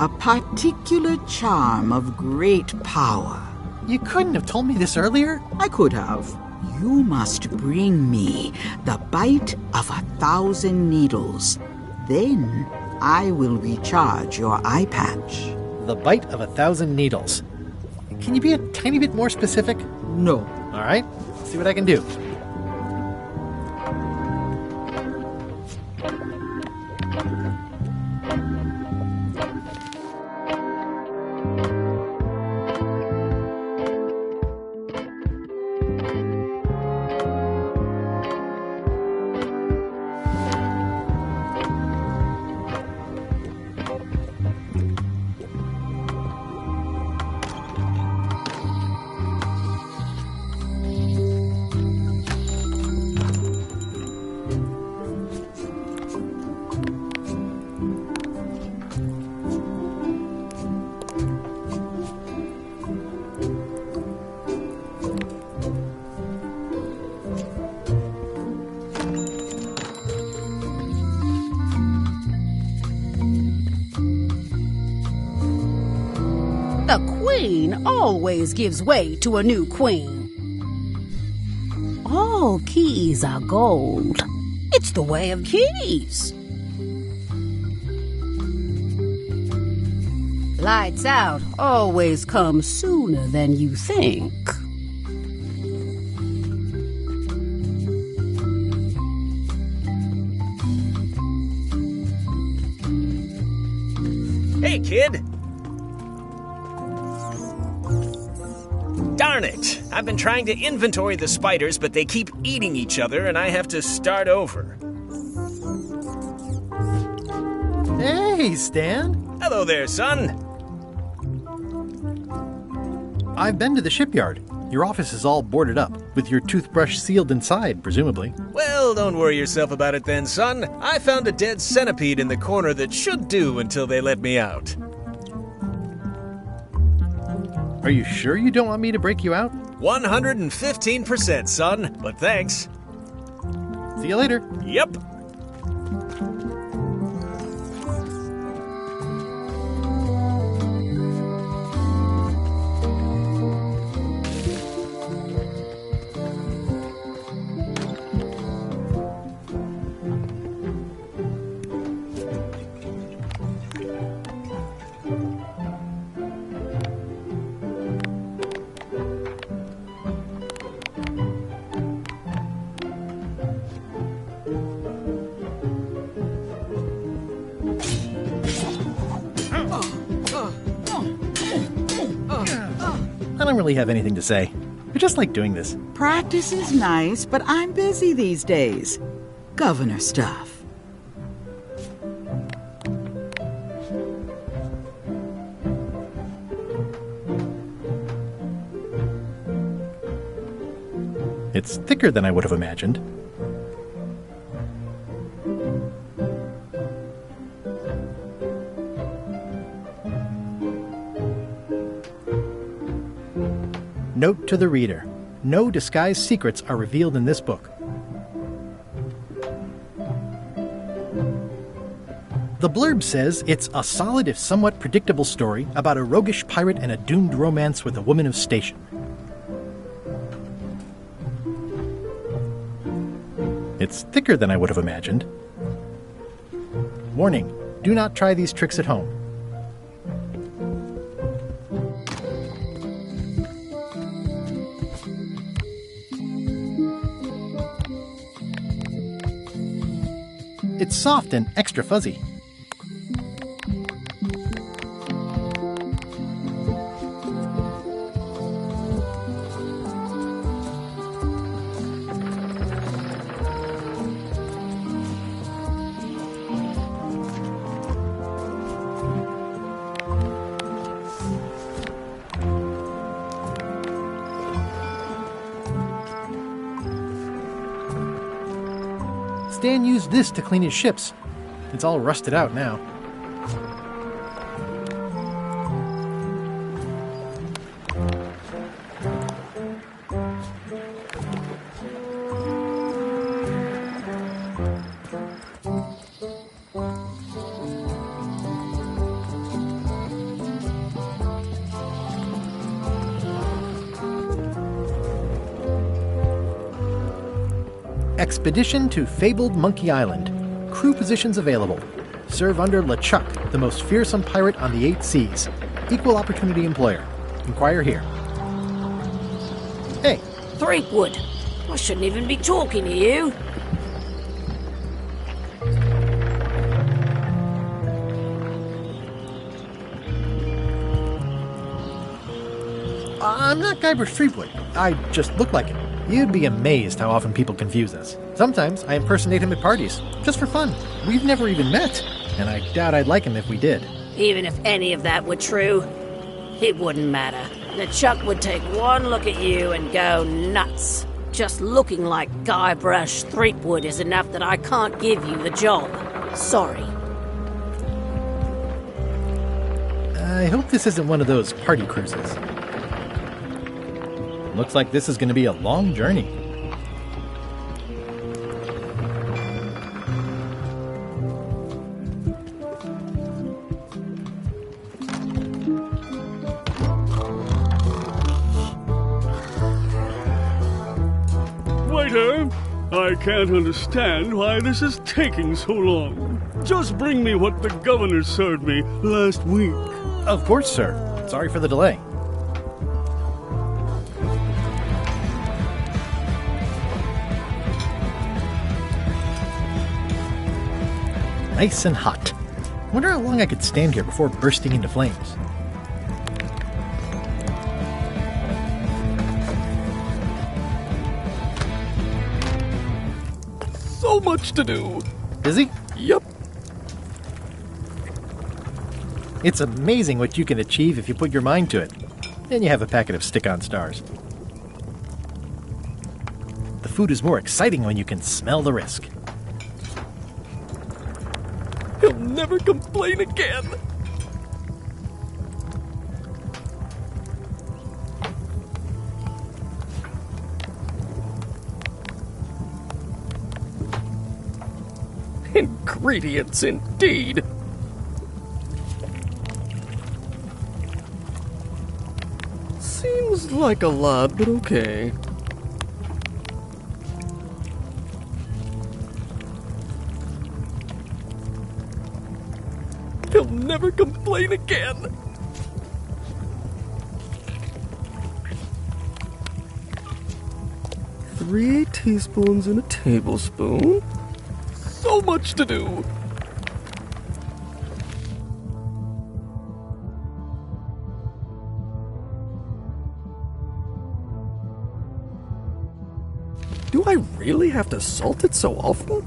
A particular charm of great power. You couldn't have told me this earlier? I could have. You must bring me the bite of 1,000 needles. Then I will recharge your eye patch. The bite of 1,000 needles. Can you be a tiny bit more specific? No. All right. See what I can do. queen always gives way to a new queen. All keys are gold. It's the way of keys. Lights out always comes sooner than you think. Hey, kid! Darn it! I've been trying to inventory the spiders, but they keep eating each other, and I have to start over. Hey, Stan! Hello there, son! I've been to the shipyard. Your office is all boarded up, with your toothbrush sealed inside, presumably. Well, don't worry yourself about it then, son. I found a dead centipede in the corner that should do until they let me out. Are you sure you don't want me to break you out? 115%, son, but thanks. See you later. Yep. I don't really have anything to say. I just like doing this. Practice is nice, but I'm busy these days. Governor stuff. It's thicker than I would have imagined. Note to the reader. No disguised secrets are revealed in this book. The blurb says it's a solid if somewhat predictable story about a roguish pirate and a doomed romance with a woman of station. It's thicker than I would have imagined. Warning, do not try these tricks at home. It's soft and extra fuzzy. Stan used this to clean his ships. It's all rusted out now. Expedition to fabled Monkey Island. Crew positions available. Serve under LeChuck, the most fearsome pirate on the 8 seas. Equal opportunity employer. Inquire here. Hey. Threepwood. I shouldn't even be talking to you. I'm not Guybrush Threepwood. I just look like him. You'd be amazed how often people confuse us. Sometimes I impersonate him at parties, just for fun. We've never even met, and I doubt I'd like him if we did. Even if any of that were true, it wouldn't matter. LeChuck would take one look at you and go nuts. Just looking like Guybrush Threepwood is enough that I can't give you the job. Sorry. I hope this isn't one of those party cruises. Looks like this is going to be a long journey. I can't understand why this is taking so long. Just bring me what the governor served me last week. Of course, sir. Sorry for the delay. Nice and hot. Wonder how long I could stand here before bursting into flames. So much to do. Busy? Yep. It's amazing what you can achieve if you put your mind to it. Then you have a packet of stick-on stars. The food is more exciting when you can smell the risk. He'll never complain again. Ingredients, indeed. Seems like a lot, but okay. He'll never complain again. Three teaspoons in a tablespoon. So much to do. Do I really have to salt it so often?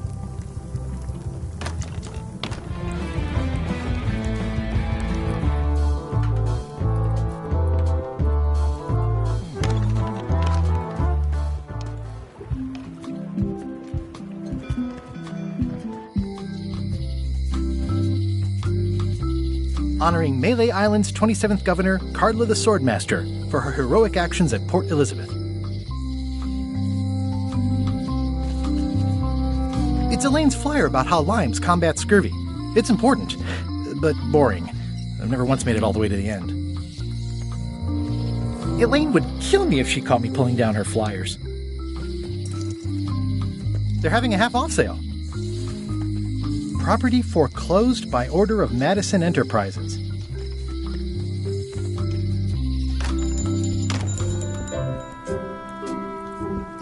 Honoring Melee Island's 27th governor, Cardla the Swordmaster, for her heroic actions at Port Elizabeth. It's Elaine's flyer about how limes combat scurvy. It's important, but boring. I've never once made it all the way to the end. Elaine would kill me if she caught me pulling down her flyers. They're having a half-off sale. Property foreclosed by order of Madison Enterprises.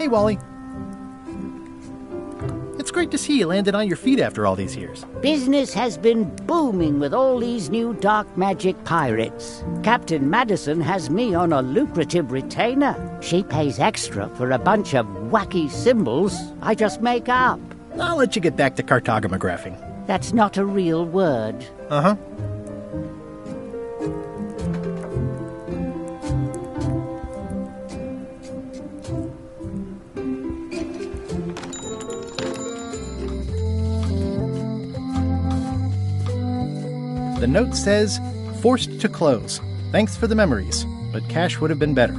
Hey, Wally. It's great to see you landed on your feet after all these years. Business has been booming with all these new dark magic pirates. Captain Madison has me on a lucrative retainer. She pays extra for a bunch of wacky symbols I just make up. I'll let you get back to cartographing. That's not a real word. Uh-huh. The note says, forced to close. Thanks for the memories, but cash would have been better.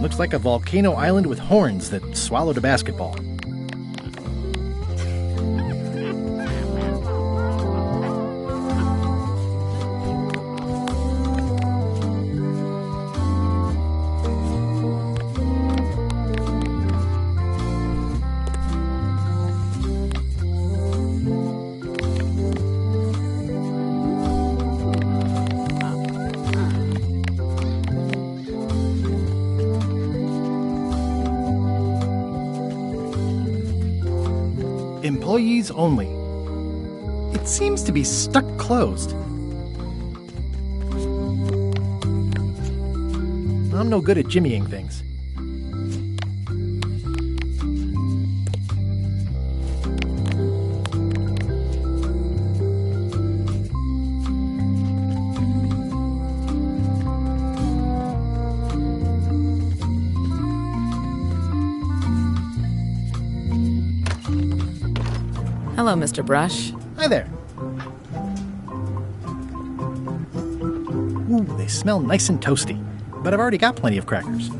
Looks like a volcano island with horns that swallowed a basketball. Employees only. It seems to be stuck closed. I'm no good at jimmying things. Hello, Mr. Brush. Hi there. Ooh, they smell nice and toasty, but I've already got plenty of crackers.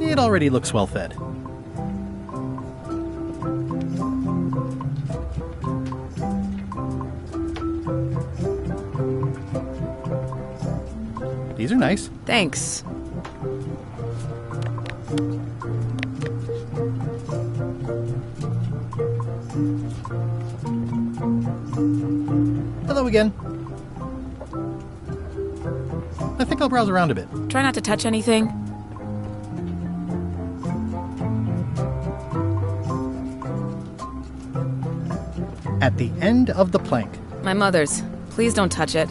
It already looks well fed. These are nice. Thanks. Hello again. I think I'll browse around a bit. Try not to touch anything. At the end of the plank. My mother's. Please don't touch it.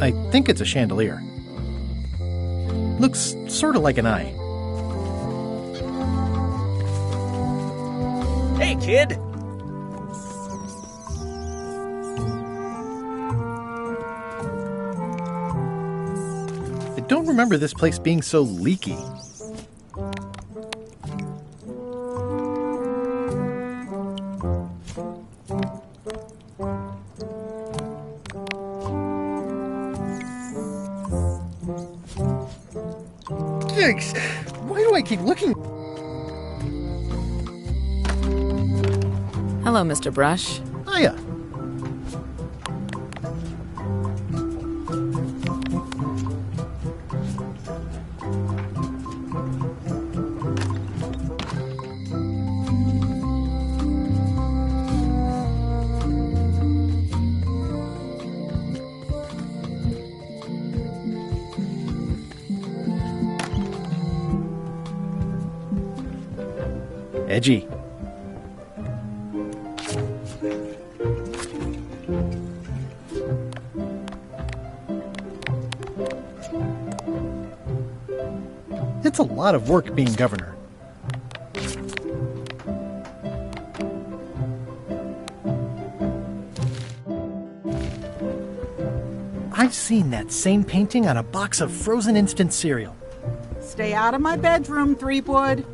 I think it's a chandelier. Looks sort of like an eye. Hey, kid! I don't remember this place being so leaky. Yikes! Why do I keep looking? Hello, Mr. Brush. Hiya. Edgy. It's a lot of work being governor. I've seen that same painting on a box of frozen instant cereal. Stay out of my bedroom, Threepwood.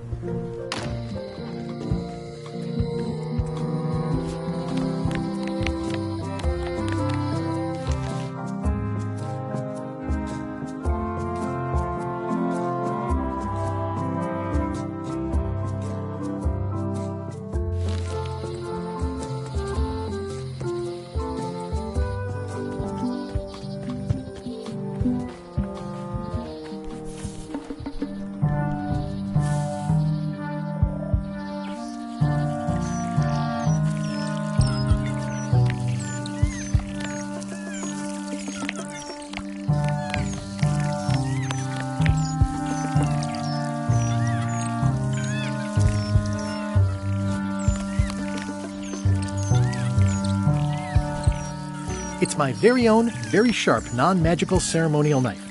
It's my very own, very sharp, non-magical ceremonial knife.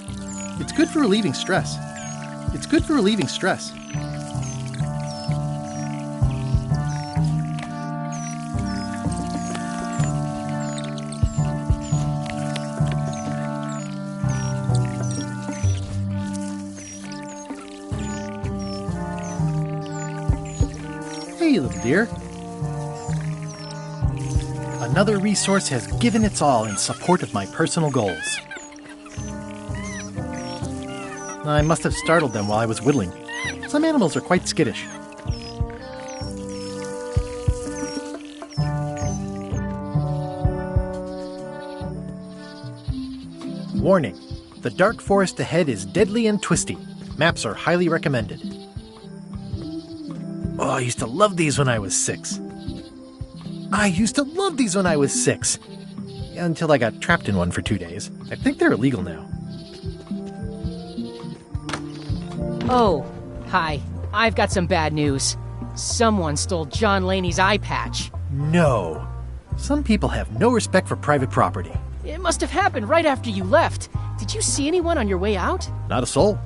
It's good for relieving stress. It's good for relieving stress. Hey, little dear. Another resource has given its all in support of my personal goals. I must have startled them while I was whittling. Some animals are quite skittish. Warning: the dark forest ahead is deadly and twisty. Maps are highly recommended. Oh, I used to love these when I was 6. Until I got trapped in one for 2 days. I think they're illegal now. Oh, hi. I've got some bad news. Someone stole John Laney's eye patch. No. Some people have no respect for private property. It must have happened right after you left. Did you see anyone on your way out? Not a soul.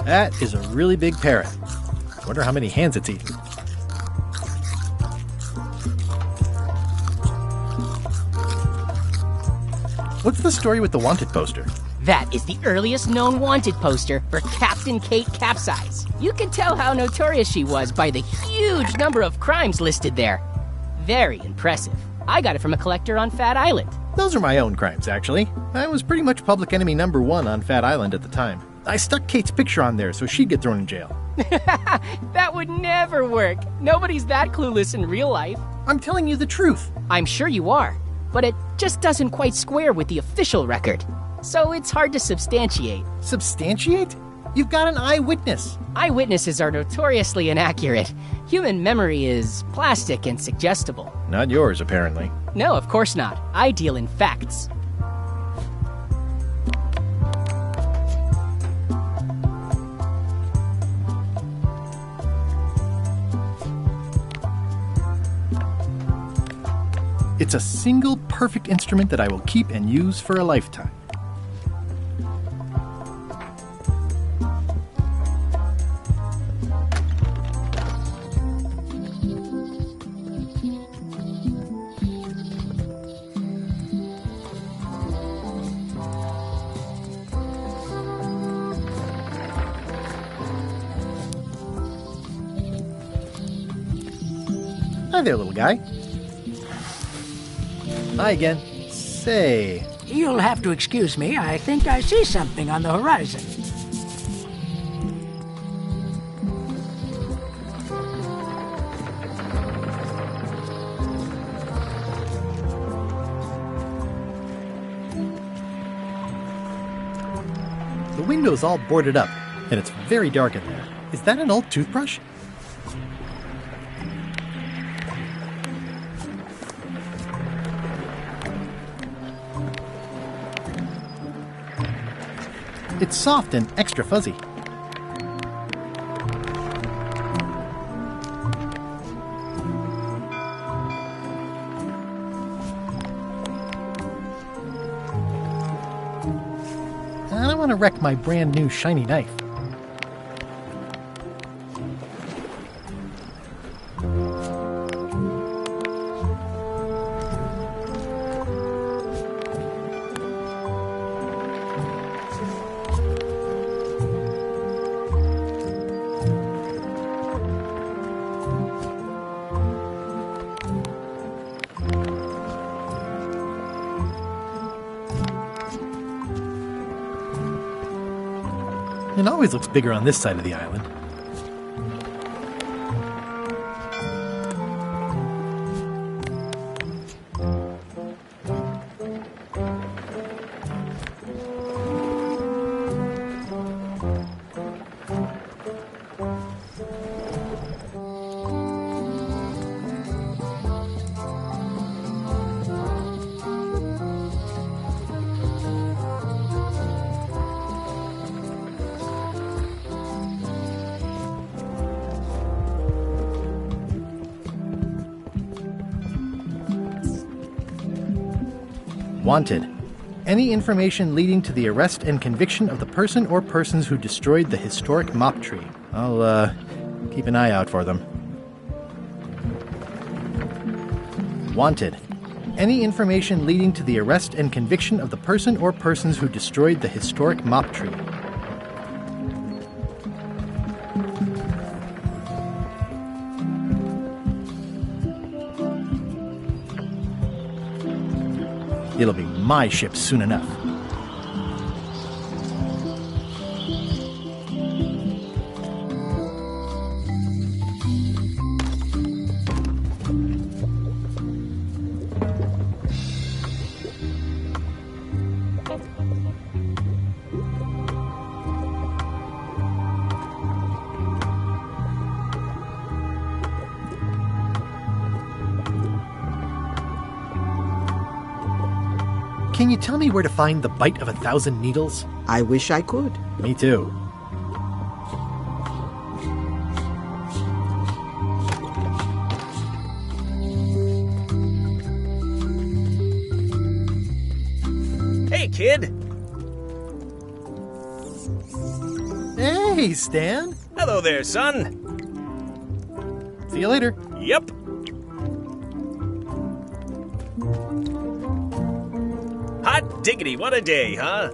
That is a really big parrot. Wonder how many hands it's eaten. What's the story with the wanted poster? That is the earliest known wanted poster for Captain Kate Capsize. You can tell how notorious she was by the huge number of crimes listed there. Very impressive. I got it from a collector on Fat Island. Those are my own crimes, actually. I was pretty much public enemy number 1 on Fat Island at the time. I stuck Kate's picture on there so she'd get thrown in jail. That would never work. Nobody's that clueless in real life. I'm telling you the truth. I'm sure you are, but it just doesn't quite square with the official record. So it's hard to substantiate. Substantiate? You've got an eyewitness. Eyewitnesses are notoriously inaccurate. Human memory is plastic and suggestible. Not yours, apparently. No, of course not. I deal in facts. It's a single perfect instrument that I will keep and use for a lifetime. Hi there, little guy. Hi again. Say... You'll have to excuse me. I think I see something on the horizon. The window's all boarded up, and it's very dark in there. Is that an old toothbrush? It's soft and extra fuzzy. I don't want to wreck my brand new shiny knife. It always looks bigger on this side of the island. Wanted. Any information leading to the arrest and conviction of the person or persons who destroyed the historic mop tree. I'll, keep an eye out for them. Wanted. Any information leading to the arrest and conviction of the person or persons who destroyed the historic mop tree. It'll be my ship soon enough. Can you tell me where to find the Bite of 1,000 Needles? I wish I could. Me too. Hey, kid! Hey, Stan! Hello there, son! See you later. Yep. Hot diggity, what a day, huh?